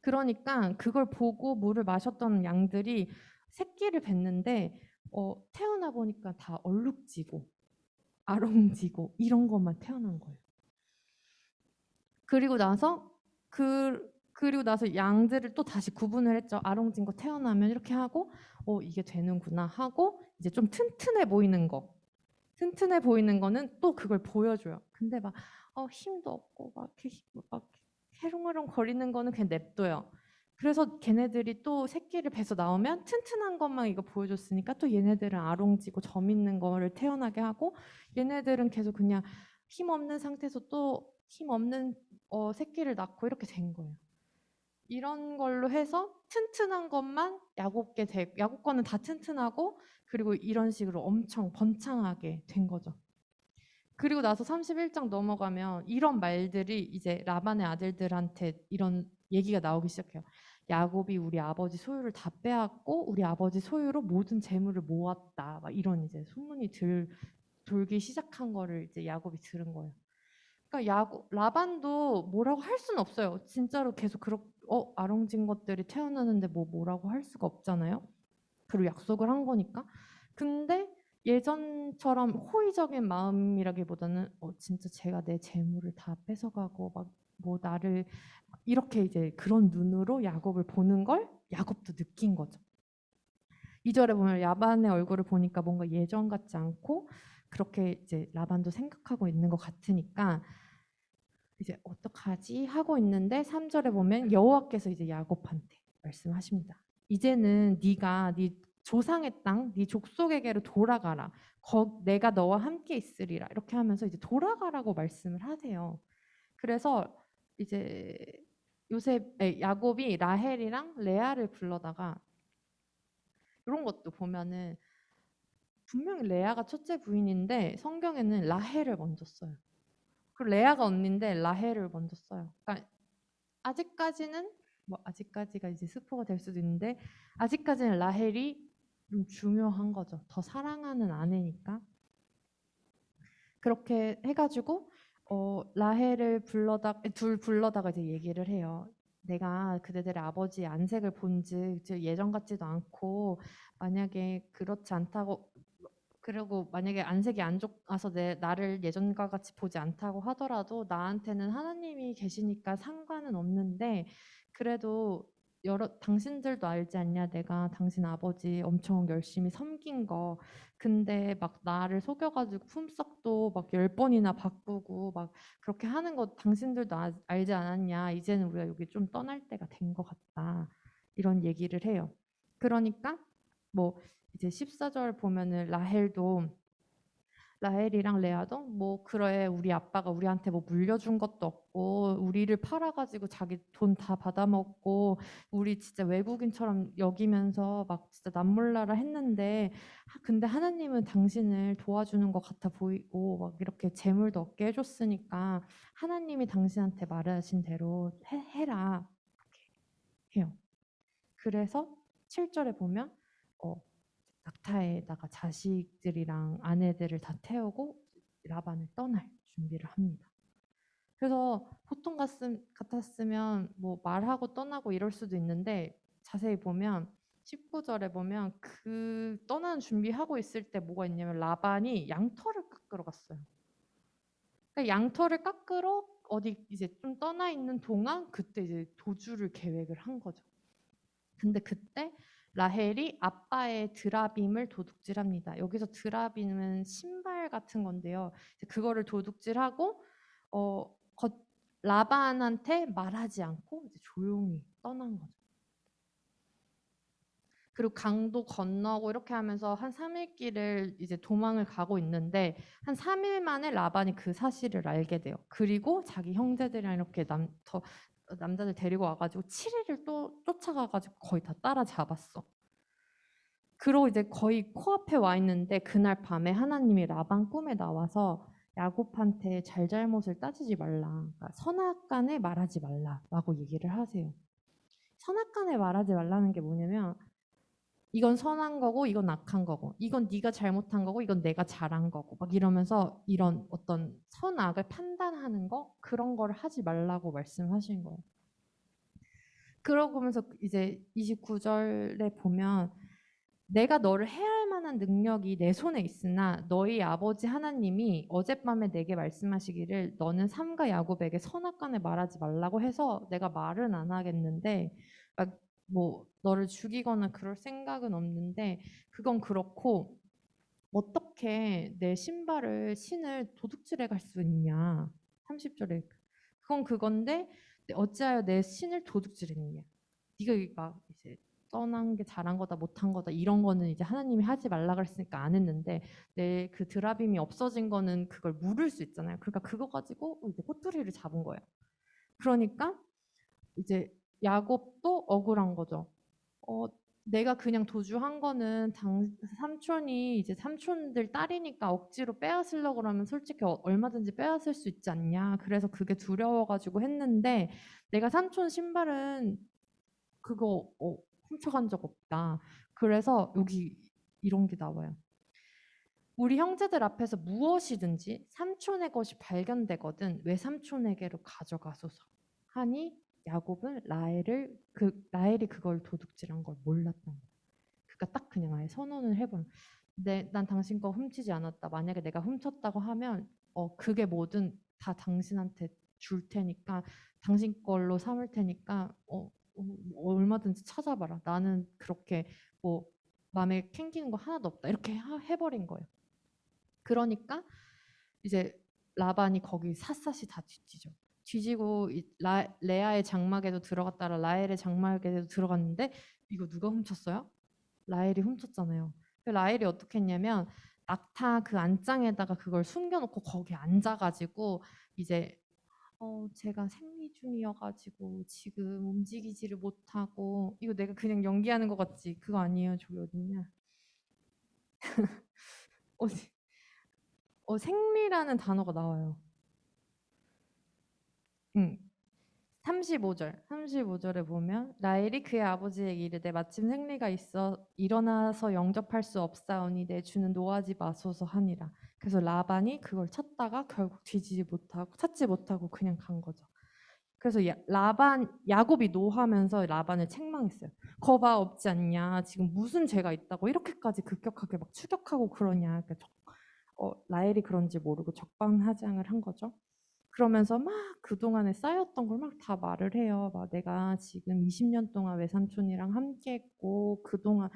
그러니까 그걸 보고 물을 마셨던 양들이 새끼를 뱉는데 태어나 보니까 다 얼룩지고 아롱지고 이런 것만 태어난 거예요. 그리고 나서 양들을 또 다시 구분을 했죠. 아롱진 거 태어나면 이렇게 하고 이게 되는구나 하고 이제 좀 튼튼해 보이는 거는 또 그걸 보여줘요. 근데 막 힘도 없고 막 해롱해롱 거리는 거는 그냥 냅둬요. 그래서 걔네들이 또 새끼를 배서 나오면 튼튼한 것만 이거 보여줬으니까 또 얘네들은 아롱지고 점 있는 거를 태어나게 하고 얘네들은 계속 그냥 힘 없는 상태에서 또 힘 없는 새끼를 낳고 이렇게 된 거예요. 이런 걸로 해서 튼튼한 것만 야곱 거는 다 튼튼하고 그리고 이런 식으로 엄청 번창하게 된 거죠. 그리고 나서 31장 넘어가면 이런 말들이 이제 라반의 아들들한테 이런 얘기가 나오기 시작해요. 야곱이 우리 아버지 소유를 다 빼앗고 우리 아버지 소유로 모든 재물을 모았다. 막 이런 이제 소문이 돌기 시작한 거를 이제 야곱이 들은 거예요. 그러니까 라반도 뭐라고 할 수는 없어요. 진짜로 계속 아롱진 것들이 태어나는데 뭐라고 할 수가 없잖아요. 그리고 약속을 한 거니까. 근데 예전처럼 호의적인 마음이라기보다는 진짜 제가 내 재물을 다 뺏어가고 막 뭐 나를 이렇게 이제 그런 눈으로 야곱을 보는 걸 야곱도 느낀 거죠. 2절에 보면 라반의 얼굴을 보니까 뭔가 예전 같지 않고 그렇게 이제 라반도 생각하고 있는 것 같으니까 이제 어떡하지 하고 있는데 3절에 보면 여호와께서 이제 야곱한테 말씀하십니다. 이제는 네가 네 조상의 땅, 네 족속에게로 돌아가라. 내가 너와 함께 있으리라. 이렇게 하면서 이제 돌아가라고 말씀을 하세요. 그래서 이제 야곱이 라헬이랑 레아를 불러다가 이런 것도 보면은 분명히 레아가 첫째 부인인데 성경에는 라헬을 먼저 써요. 그리고 레아가 언니인데 라헬을 먼저 써요. 그러니까 아직까지는 아직까지가 이제 스포가 될 수도 있는데 아직까지는 라헬이 좀 중요한 거죠. 더 사랑하는 아내니까. 그렇게 해가지고 라헬을 불러다가 이제 얘기를 해요. 내가 그대들의 아버지의 안색을 본즉 예전 같지도 않고 만약에 그렇지 않다고 그리고 만약에 안색이 안 좋아서 나를 예전과 같이 보지 않다고 하더라도 나한테는 하나님이 계시니까 상관은 없는데 그래도 당신들도 알지 않냐 내가 당신 아버지 엄청 열심히 섬긴 거 근데 막 나를 속여가지고 품삯도 막 10번이나 바꾸고 막 그렇게 하는 거 당신들도 알지 않았냐 이제는 우리가 여기 좀 떠날 때가 된 것 같다 이런 얘기를 해요. 그러니까 뭐 이제 14절 보면은 라헬이랑 레아도 뭐 그래 우리 아빠가 우리한테 뭐 물려준 것도 없고 우리를 팔아가지고 자기 돈 다 받아먹고 우리 진짜 외국인처럼 여기면서 막 진짜 남몰라라 했는데 근데 하나님은 당신을 도와주는 것 같아 보이고 막 이렇게 재물도 얻게 해줬으니까 하나님이 당신한테 말하신 대로 해라 이렇게 해요. 그래서 7절에 보면 낙타에다가 자식들이랑 아내들을 다 태우고 라반을 떠날 준비를 합니다. 그래서 보통 같았으면 뭐 말하고 떠나고 이럴 수도 있는데 자세히 보면 19절에 보면 그 떠나는 준비하고 있을 때 뭐가 있냐면 라반이 양털을 깎으러 갔어요. 그러니까 양털을 깎으러 어디 이제 좀 떠나 있는 동안 그때 이제 도주를 계획을 한 거죠. 근데 그때 라헬이 아빠의 드라빔을 도둑질합니다. 여기서 드라빔은 신발 같은 건데요. 그거를 도둑질하고 라반한테 말하지 않고 이제 조용히 떠난 거죠. 그리고 강도 건너고 이렇게 하면서 한 3일 길을 이제 도망을 가고 있는데 한 3일 만에 라반이 그 사실을 알게 돼요. 그리고 자기 형제들이랑 이렇게 남자들 데리고 와가지고 7일을 또 쫓아가가지고 거의 다 따라잡았어. 그러고 이제 거의 코앞에 와 있는데 그날 밤에 하나님이 라반 꿈에 나와서 야곱한테 잘잘못을 따지지 말라. 그러니까 선악간에 말하지 말라라고 얘기를 하세요. 선악간에 말하지 말라는 게 뭐냐면 이건 선한 거고 이건 악한 거고 이건 네가 잘못한 거고 이건 내가 잘한 거고 막 이러면서 이런 어떤 선악을 판단하는 거 그런 거를 하지 말라고 말씀하신 거예요. 그러면서 이제 29절에 보면 내가 너를 해할 만한 능력이 내 손에 있으나 너희 아버지 하나님이 어젯밤에 내게 말씀하시기를 너는 삼가 야곱에게 선악간에 말하지 말라고 해서 내가 말은 안 하겠는데 뭐 너를 죽이거나 그럴 생각은 없는데 그건 그렇고 어떻게 내 신을 도둑질해 갈 수 있냐 30절에 그건 그건데 어찌하여 내 신을 도둑질했느냐 네가 막 이제 떠난 게 잘한 거다 못한 거다 이런 거는 이제 하나님이 하지 말라 그랬으니까 안 했는데 내 그 드라빔이 없어진 거는 그걸 물을 수 있잖아요. 그러니까 그거 가지고 이제 꼬투리를 잡은 거예요. 그러니까 이제 야곱도 억울한 거죠. 내가 그냥 도주한 거는 삼촌이 이제 삼촌들 딸이니까 억지로 빼앗으려고 그러면 솔직히 얼마든지 빼앗을 수 있지 않냐. 그래서 그게 두려워가지고 했는데 내가 삼촌 신발은 그거 훔쳐간 적 없다. 그래서 여기 이런 게 나와요. 우리 형제들 앞에서 무엇이든지 삼촌의 것이 발견되거든 외삼촌에게로 가져가소서 하니 야곱은 라헬이 그걸 도둑질한 걸 몰랐던 거야. 그러니까 딱 그냥 아예 선언을 해버려. 난 당신 거 훔치지 않았다. 만약에 내가 훔쳤다고 하면 그게 뭐든 다 당신한테 줄 테니까 당신 걸로 삼을 테니까 얼마든지 찾아봐라. 나는 그렇게 뭐 마음에 캥기는 거 하나도 없다. 이렇게 해버린 거예요. 그러니까 이제 라반이 거기 샅샅이 다 뒤지고 레아의 장막에도 들어갔다가 라헬의 장막에도 들어갔는데 이거 누가 훔쳤어요? 라헬이 훔쳤잖아요. 라헬이 어떻게 했냐면 낙타 그 안장에다가 그걸 숨겨놓고 거기 앉아가지고 이제 제가 생리 중이어가지고 지금 움직이지를 못하고 이거 내가 그냥 연기하는 것 같지? 그거 아니에요. 저기 어딨냐? 어디? 생리라는 단어가 나와요. 35절에 보면 라헬이 그의 아버지에게 이르되 마침 생리가 있어 일어나서 영접할 수 없사오니 내 주는 노하지 마소서 하니라. 그래서 라반이 그걸 찾다가 결국 찾지 못하고 그냥 간 거죠. 그래서 야곱이 노하면서 라반을 책망했어요. 거봐 없지 않냐. 지금 무슨 죄가 있다고 이렇게까지 급격하게 막 추격하고 그러냐. 그러니까 라헬이 그런지 모르고 적반하장을 한 거죠. 그러면서 막 그동안에 쌓였던 걸 막 다 말을 해요. 막 내가 지금 20년 동안 외삼촌이랑 함께 했고 그동안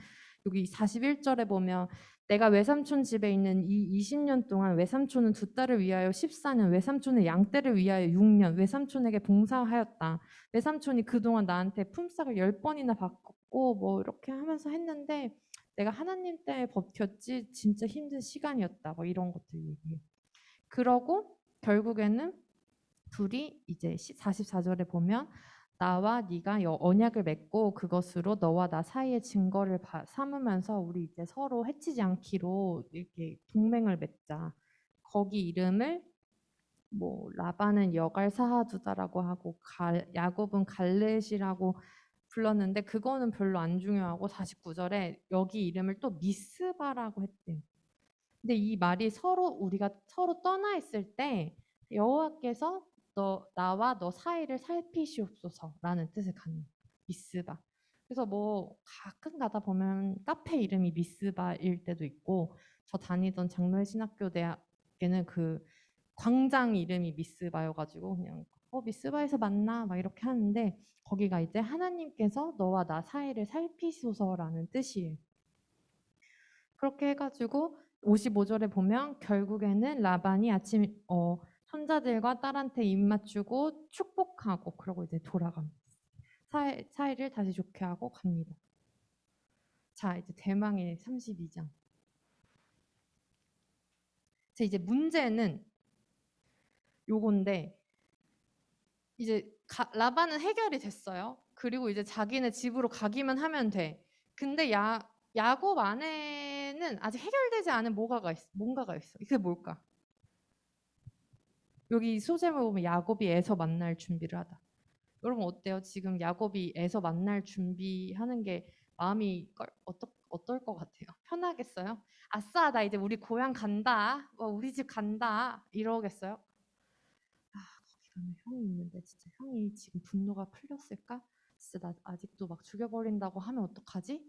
여기 41절에 보면 내가 외삼촌 집에 있는 이 20년 동안 외삼촌은 두 딸을 위하여 14년, 외삼촌의 양떼를 위하여 6년 외삼촌에게 봉사하였다. 외삼촌이 그동안 나한테 품삯을 10번이나 바꿨고 뭐 이렇게 하면서 했는데 내가 하나님 때문에 버텼지 진짜 힘든 시간이었다. 뭐 이런 것들 얘기해요. 그러고 결국에는 둘이 이제 44절에 보면 나와 네가 언약을 맺고 그것으로 너와 나 사이의 증거를 삼으면서 우리 이제 서로 해치지 않기로 이렇게 동맹을 맺자. 거기 이름을 뭐 라반은 여갈 사하두다라고 하고 야곱은 갈렛이라고 불렀는데 그거는 별로 안 중요하고 49절에 여기 이름을 또 미스바라고 했대요. 근데 이 말이 우리가 서로 떠나 있을 때 여호와께서 나와 너 사이를 살피시옵소서라는 뜻을 갖는 미스바. 그래서 뭐 가끔 가다 보면 카페 이름이 미스바일 때도 있고 저 다니던 장로의 신학교 대학에는 그 광장 이름이 미스바여가지고 그냥 미스바에서 만나 막 이렇게 하는데 거기가 이제 하나님께서 너와 나 사이를 살피소서라는 뜻이에요. 그렇게 해가지고 55절에 보면 결국에는 라반이 아침 손자들과 딸한테 입 맞추고 축복하고 그러고 이제 돌아갑니다. 사이를 다시 좋게 하고 갑니다. 자, 이제 대망의 32장. 자, 이제 문제는 요건데 이제 라반은 해결이 됐어요. 그리고 이제 자기네 집으로 가기만 하면 돼. 근데 야곱 안에는 아직 해결되지 않은 뭔가가 있어. 이게 뭘까? 여기 소제목을 보면 야곱이 에서 만날 준비를 하다. 여러분 어때요? 지금 야곱이 에서 만날 준비하는 게 마음이 어떨 것 같아요? 편하겠어요? 아싸, 나 이제 우리 고향 간다. 우리 집 간다. 이러겠어요? 거기 가면 형이 있는데 진짜 형이 지금 분노가 풀렸을까? 진짜 나 아직도 막 죽여버린다고 하면 어떡하지?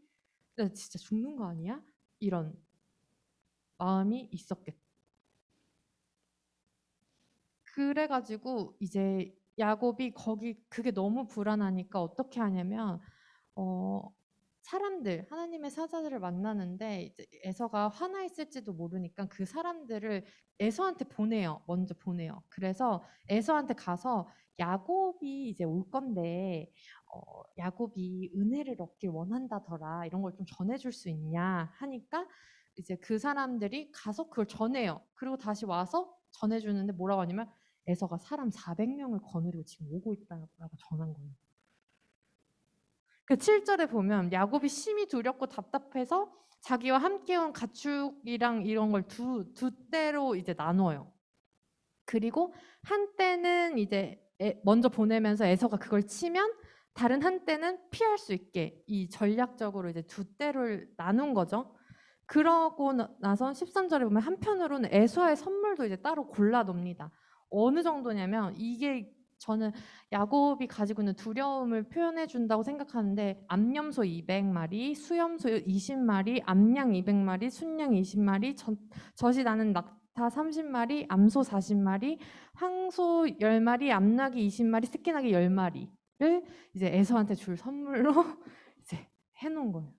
나 진짜 죽는 거 아니야? 이런 마음이 있었겠다. 그래가지고 이제 야곱이 그게 너무 불안하니까 어떻게 하냐면 사람들 하나님의 사자들을 만나는데 이제 에서가 화나 있을지도 모르니까 그 사람들을 에서한테 먼저 보내요. 그래서 에서한테 가서 야곱이 이제 올 건데 야곱이 은혜를 얻길 원한다더라. 이런 걸 좀 전해줄 수 있냐 하니까 이제 그 사람들이 가서 그걸 전해요. 그리고 다시 와서 전해주는데 뭐라고 하냐면 에서가 사람 400명을 거느리고 지금 오고 있다고 전한 거예요. 그 7절에 보면 야곱이 심히 두렵고 답답해서 자기와 함께 온 가축이랑 이런 걸 두 때로 이제 나눠요. 그리고 한때는 이제 먼저 보내면서 에서가 그걸 치면 다른 한때는 피할 수 있게 이 전략적으로 이제 두 때를 나눈 거죠. 그러고 나서 13절에 보면 한편으로는 에서의 선물도 이제 따로 골라 놉니다. 어느 정도냐면 이게 저는 야곱이 가지고 있는 두려움을 표현해 준다고 생각하는데 암염소 200마리, 수염소 20마리, 암양 200마리, 순양 20마리, 젖이 나는 낙타 30마리, 암소 40마리, 황소 10마리, 암나귀 20마리, 새끼나귀 10마리를 이제 에서한테 줄 선물로 이제 해놓은 거예요.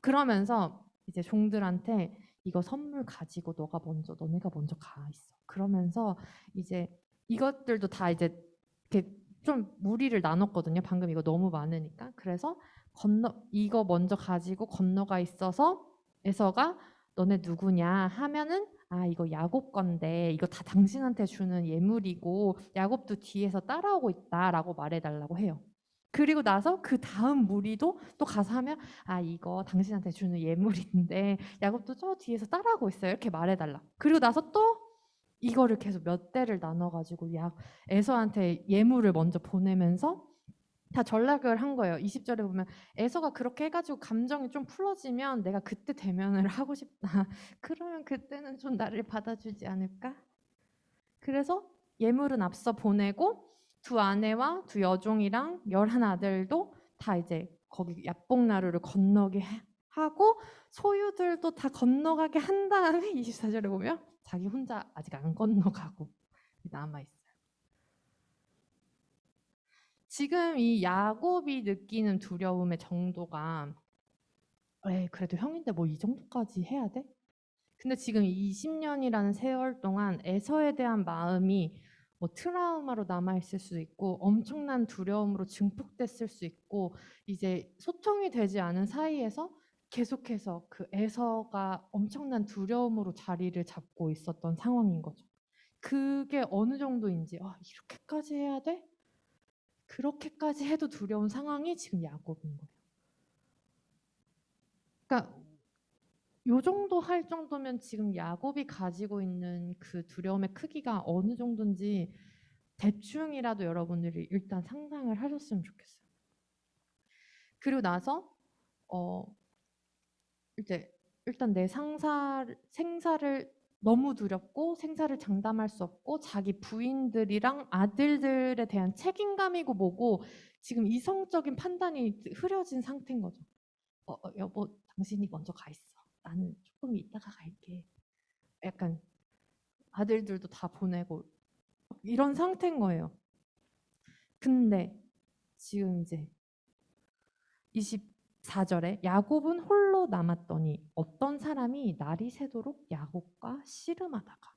그러면서 이제 종들한테 이거 선물 가지고 너네가 먼저 가 있어. 그러면서 이제 이것들도 다 이제 이렇게 좀 무리를 나눴거든요. 방금 이거 너무 많으니까. 그래서 이거 먼저 가지고 건너가 있어서 에서가 너네 누구냐 하면은 이거 야곱 건데 이거 다 당신한테 주는 예물이고 야곱도 뒤에서 따라오고 있다라고 말해달라고 해요. 그리고 나서 그 다음 무리도 또 가서 하면 이거 당신한테 주는 예물인데 야곱도 저 뒤에서 따라하고 있어요. 이렇게 말해달라. 그리고 나서 또 이거를 계속 몇 대를 나눠가지고 에서한테 예물을 먼저 보내면서 다 전략을 한 거예요. 20절에 보면 에서가 그렇게 해가지고 감정이 좀 풀어지면 내가 그때 대면을 하고 싶다. 그러면 그때는 좀 나를 받아주지 않을까? 그래서 예물은 앞서 보내고 두 아내와 두 여종이랑 11아들도 다 이제 거기 야복나루를 건너게 하고 소유들도 다 건너가게 한 다음에 24절에 보면 자기 혼자 아직 안 건너가고 남아있어요. 지금 이 야곱이 느끼는 두려움의 정도가 그래도 형인데 뭐 이 정도까지 해야 돼? 근데 지금 20년이라는 세월 동안 에서에 대한 마음이 뭐 트라우마로 남아있을 수 있고 엄청난 두려움으로 증폭됐을 수 있고 이제 소통이 되지 않은 사이에서 계속해서 그 에서가 엄청난 두려움으로 자리를 잡고 있었던 상황인 거죠. 그게 어느 정도인지 이렇게까지 해야 돼? 그렇게까지 해도 두려운 상황이 지금 야곱인 거예요. 그러니까 요 정도 할 정도면 지금 야곱이 가지고 있는 그 두려움의 크기가 어느 정도인지 대충이라도 여러분들이 일단 상상을 하셨으면 좋겠어요. 그리고 나서 이제 일단 내 생사를 너무 두렵고 생사를 장담할 수 없고 자기 부인들이랑 아들들에 대한 책임감이고 뭐고 지금 이성적인 판단이 흐려진 상태인 거죠. 여보 당신이 먼저 가 있어. 나는 조금 이따가 갈게. 약간 아들들도 다 보내고 이런 상태인 거예요. 근데 지금 이제 24절에 야곱은 홀로 남았더니 어떤 사람이 날이 새도록 야곱과 씨름하다가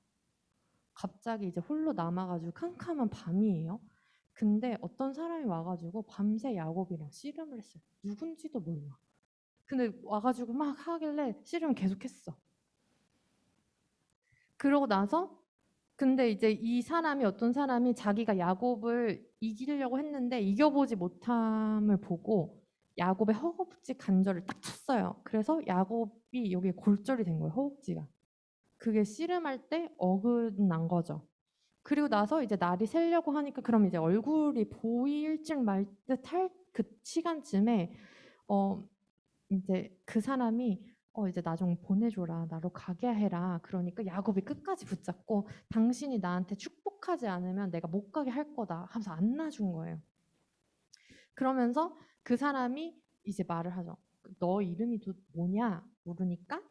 갑자기 이제 홀로 남아가지고 캄캄한 밤이에요. 근데 어떤 사람이 와가지고 밤새 야곱이랑 씨름을 했어요. 누군지도 몰라. 근데 와가지고 막 하길래 씨름 계속했어. 그러고 나서 근데 이제 어떤 사람이 자기가 야곱을 이기려고 했는데 이겨보지 못함을 보고 야곱의 허벅지 관절을 딱 쳤어요. 그래서 야곱이 여기에 골절이 된 거예요. 허벅지가. 그게 씨름할 때 어긋난 거죠. 그리고 나서 이제 날이 새려고 하니까 그럼 이제 얼굴이 보일 줄 말 듯 할 그 시간쯤에 이제 그 사람이 이제 나 좀 보내줘라. 나로 가게 해라. 그러니까 야곱이 끝까지 붙잡고 당신이 나한테 축복하지 않으면 내가 못 가게 할 거다 하면서 안 놔준 거예요. 그러면서 그 사람이 이제 말을 하죠. 너 이름이 뭐냐 물으니까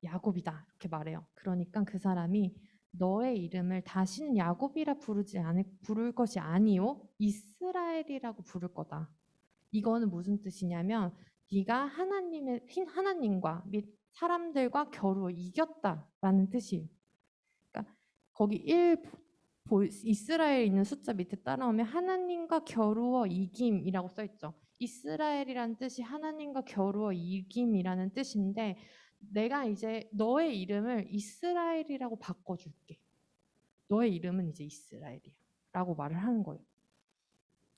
야곱이다 이렇게 말해요. 그러니까 그 사람이 너의 이름을 다시는 야곱이라 부를 것이 아니요 이스라엘이라고 부를 거다. 이거는 무슨 뜻이냐면 네가 하나님과 및 사람들과 겨루어 이겼다라는 뜻이에요. 그러니까 거기 이스라엘에 있는 숫자 밑에 따라오면 하나님과 겨루어 이김이라고 써 있죠. 이스라엘이라는 뜻이 하나님과 겨루어 이김이라는 뜻인데 내가 이제 너의 이름을 이스라엘이라고 바꿔줄게. 너의 이름은 이제 이스라엘이야 라고 말을 하는 거예요.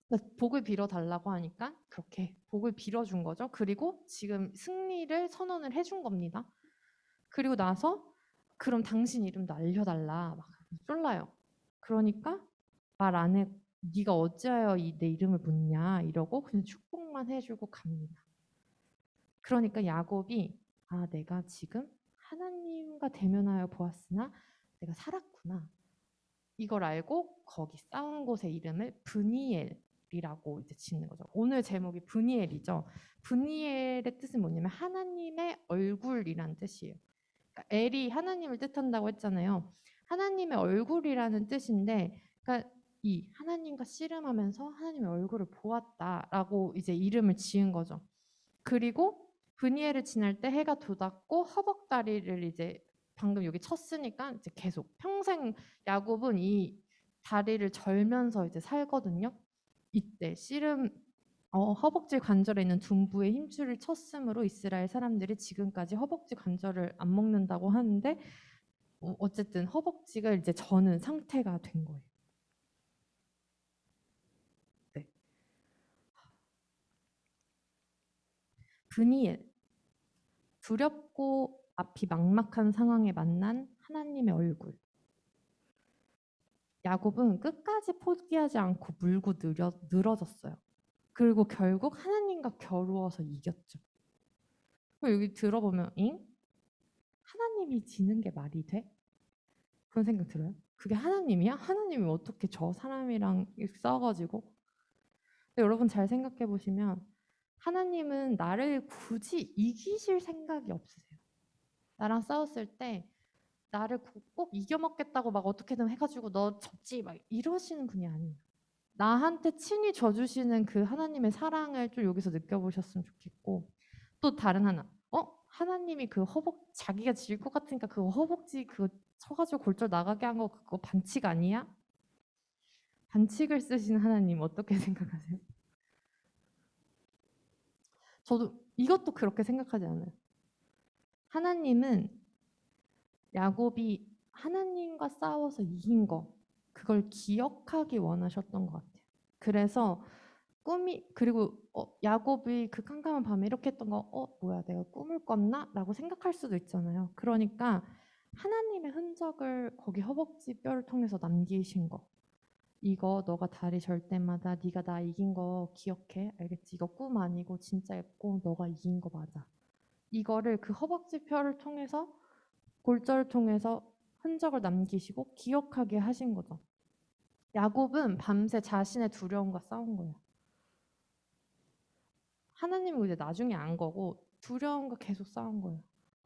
그러니까 복을 빌어달라고 하니까 그렇게 복을 빌어준 거죠. 그리고 지금 승리를 선언을 해준 겁니다. 그리고 나서 그럼 당신 이름도 알려달라 막 쫄라요. 그러니까 말 안 해. 네가 어찌하여 내 이름을 묻냐 이러고 그냥 축복만 해주고 갑니다. 그러니까 야곱이 내가 지금 하나님과 대면하여 보았으나 내가 살았구나. 이걸 알고 거기 싸운 곳의 이름을 브니엘이라고 이제 짓는 거죠. 오늘 제목이 브니엘이죠. 브니엘의 뜻은 뭐냐면 하나님의 얼굴이란 뜻이에요. 그러니까 엘이 하나님을 뜻한다고 했잖아요. 하나님의 얼굴이라는 뜻인데, 그러니까 이 하나님과 씨름하면서 하나님의 얼굴을 보았다라고 이제 이름을 지은 거죠. 그리고 브니엘을 지날 때 해가 돋았고 허벅다리를 이제 방금 여기 쳤으니까 이제 계속 평생 야곱은 이 다리를 절면서 이제 살거든요. 이때 씨름 허벅지 관절에 있는 둔부에 힘줄을 쳤으므로 이스라엘 사람들이 지금까지 허벅지 관절을 안 먹는다고 하는데 어쨌든 허벅지가 이제 저는 상태가 된 거예요. 네. 브니엘 두렵고 앞이 막막한 상황에 만난 하나님의 얼굴. 야곱은 끝까지 포기하지 않고 물고 늘어졌어요. 그리고 결국 하나님과 겨루어서 이겼죠. 여기 들어보면 하나님이 지는 게 말이 돼? 그런 생각 들어요? 그게 하나님이야? 하나님이 어떻게 저 사람이랑 싸워가지고? 근데 여러분 잘 생각해 보시면 하나님은 나를 굳이 이기실 생각이 없으세요. 나랑 싸웠을 때 나를 꼭 이겨먹겠다고 막 어떻게든 해가지고 너 졌지 막 이러시는 분이 아니에요. 나한테 친히 져주시는 그 하나님의 사랑을 좀 여기서 느껴보셨으면 좋겠고 또 다른 하나 하나님이 그 자기가 질 것 같으니까 그 허벅지 그거 쳐가지고 골절 나가게 한 거 그거 반칙 아니야? 반칙을 쓰신 하나님 어떻게 생각하세요? 저도 이것도 그렇게 생각하지 않아요. 하나님은 야곱이 하나님과 싸워서 이긴 거 그걸 기억하기 원하셨던 것 같아요. 그래서 그리고 야곱이 그 캄캄한 밤에 이렇게 했던 거 뭐야 내가 꿈을 꿨나? 라고 생각할 수도 있잖아요. 그러니까 하나님의 흔적을 거기 허벅지 뼈를 통해서 남기신 거 이거 너가 다리 절 때마다 네가 나 이긴 거 기억해? 알겠지? 이거 꿈 아니고 진짜였고 너가 이긴 거 맞아. 이거를 그 허벅지 뼈를 통해서 골절을 통해서 흔적을 남기시고 기억하게 하신 거죠. 야곱은 밤새 자신의 두려움과 싸운 거예요. 하나님은 이제 나중에 안 거고 두려움과 계속 싸운 거예요.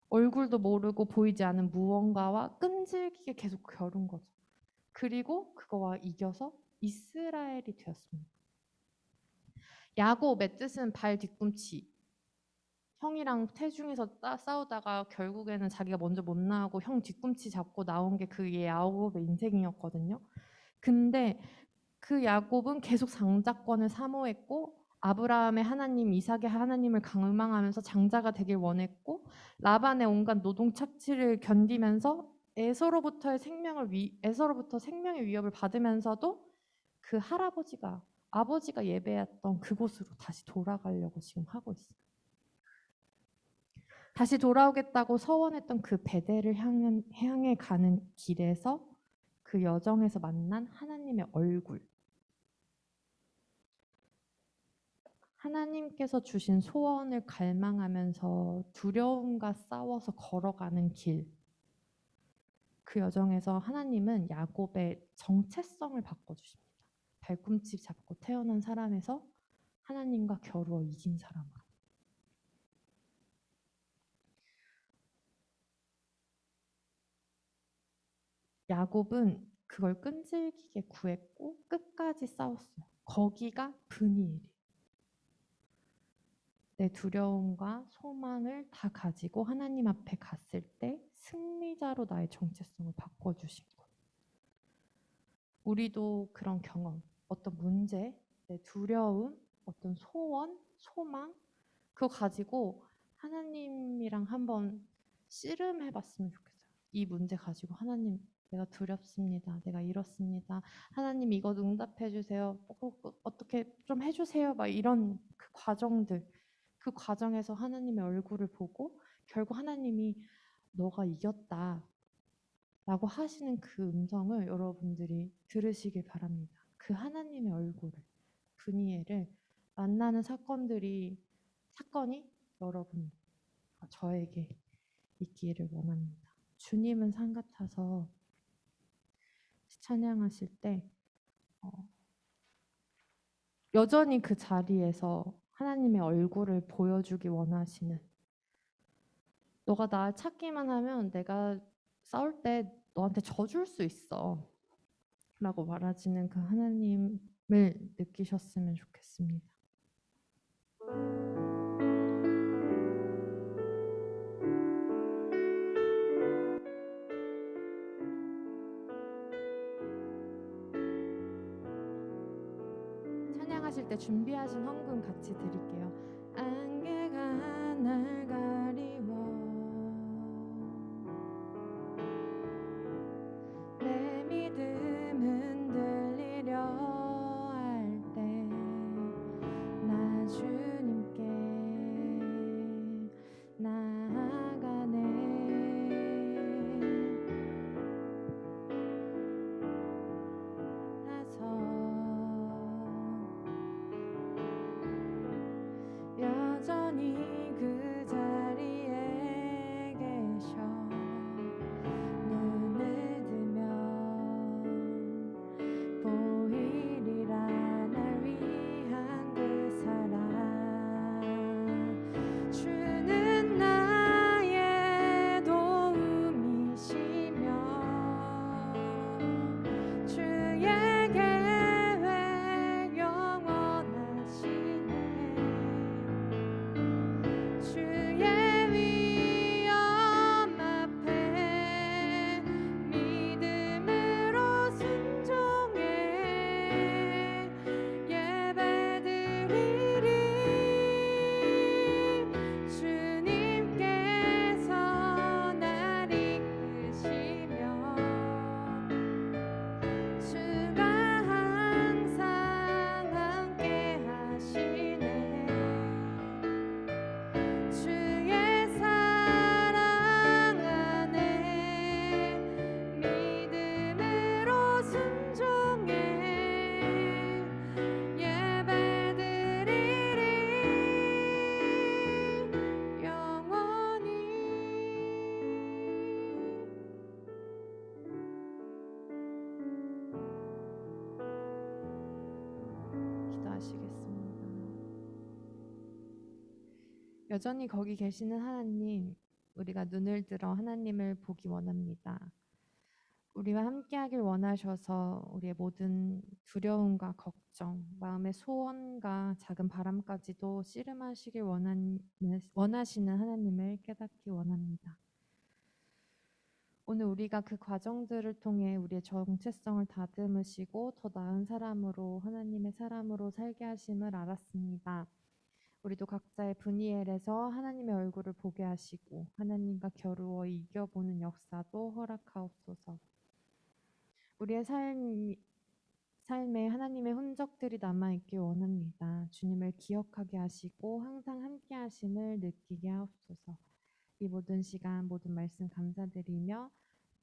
얼굴도 모르고 보이지 않은 무언가와 끈질기게 계속 겨룬 거죠. 그리고 그거와 이겨서 이스라엘이 되었습니다. 야곱의 뜻은 발 뒤꿈치. 형이랑 태중에서 싸우다가 결국에는 자기가 먼저 못 나오고 형 뒤꿈치 잡고 나온 게 그게 야곱의 인생이었거든요. 근데 그 야곱은 계속 장자권을 사모했고 아브라함의 하나님, 이삭의 하나님을 갈망하면서 장자가 되길 원했고 라반의 온갖 노동 착취를 견디면서 에서로부터 생명의 위협을 받으면서도 그 아버지가 예배했던 그곳으로 다시 돌아가려고 지금 하고 있어요. 다시 돌아오겠다고 서원했던 그 베델을 향해 가는 길에서 그 여정에서 만난 하나님의 얼굴. 하나님께서 주신 소원을 갈망하면서 두려움과 싸워서 걸어가는 길. 그 여정에서 하나님은 야곱의 정체성을 바꿔주십니다. 발꿈치 잡고 태어난 사람에서 하나님과 겨루어 이긴 사람으로. 야곱은 그걸 끈질기게 구했고 끝까지 싸웠어요. 거기가 브니엘이에요. 내 두려움과 소망을 다 가지고 하나님 앞에 갔을 때 승리자로 나의 정체성을 바꿔주신 것. 우리도 그런 경험, 어떤 문제, 내 두려움, 어떤 소원, 소망 그거 가지고 하나님이랑 한번 씨름해봤으면 좋겠어요. 이 문제 가지고 하나님 내가 두렵습니다. 내가 이렇습니다. 하나님 이거 응답해 주세요. 어떻게 좀 해주세요. 막 이런 그 과정들, 그 과정에서 하나님의 얼굴을 보고 결국 하나님이 너가 이겼다 라고 하시는 그 음성을 여러분들이 들으시길 바랍니다. 그 하나님의 얼굴을, 브니엘을 만나는 사건이 여러분, 저에게 있기를 원합니다. 주님은 산 같아서 찬양하실 때 여전히 그 자리에서 하나님의 얼굴을 보여주기 원하시는, 너가 날 찾기만 하면 내가 싸울 때 너한테 져줄 수 있어 라고 말하시는 그 하나님을 느끼셨으면 좋겠습니다. 찬양하실 때 준비하신 헌금 같이 드릴게요. 안개가 날 가리워 내 믿음 흔들리려 할 때 나 주님께 나아가네. 여전히 그 자리에 계셔 눈을 들면 보이리라 날 위한 그 사랑. 주는 나의 도움이시며 주의 계획 영원하시네. 주의 위엄 앞에 믿음으로 순종해 예배드리리. 주님께서 날 이끄시며 주가 항상 함께 하시네. 주의 사랑 안에 믿음으로 순종해 예배드리리 영원히. 기도하시겠습니다. 여전히 거기 계시는 하나님, 우리가 눈을 들어 하나님을 보기 원합니다. 우리와 함께하길 원하셔서 우리의 모든 두려움과 걱정, 마음의 소원과 작은 바람까지도 씨름하시길 원하시는 하나님을 깨닫기 원합니다. 오늘 우리가 그 과정들을 통해 우리의 정체성을 다듬으시고 더 나은 사람으로, 하나님의 사람으로 살게 하심을 알았습니다. 우리도 각자의 브니엘에서 하나님의 얼굴을 보게 하시고 하나님과 겨루어 이겨보는 역사도 허락하옵소서. 우리의 삶에 하나님의 흔적들이 남아있길 원합니다. 주님을 기억하게 하시고 항상 함께 하심을 느끼게 하옵소서. 이 모든 시간, 모든 말씀 감사드리며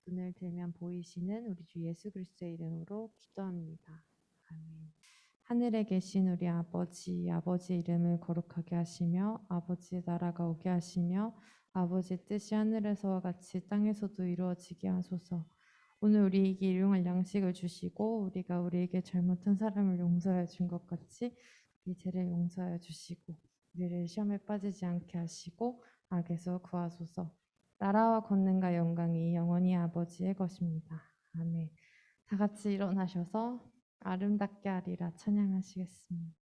눈을 들면 보이시는 우리 주 예수 그리스도의 이름으로 기도합니다. 아멘. 하늘에 계신 우리 아버지, 아버지의 이름을 거룩하게 하시며 아버지의 나라가 오게 하시며 아버지의 뜻이 하늘에서와 같이 땅에서도 이루어지게 하소서. 오늘 우리에게 일용할 양식을 주시고 우리가 우리에게 잘못한 사람을 용서해 준 것 같이 우리 죄를 용서하여 주시고 우리를 시험에 빠지지 않게 하시고 악에서 구하소서. 나라와 권능과 영광이 영원히 아버지의 것입니다. 아멘. 다 같이 일어나셔서 아름답게 하리라 찬양하시겠습니다.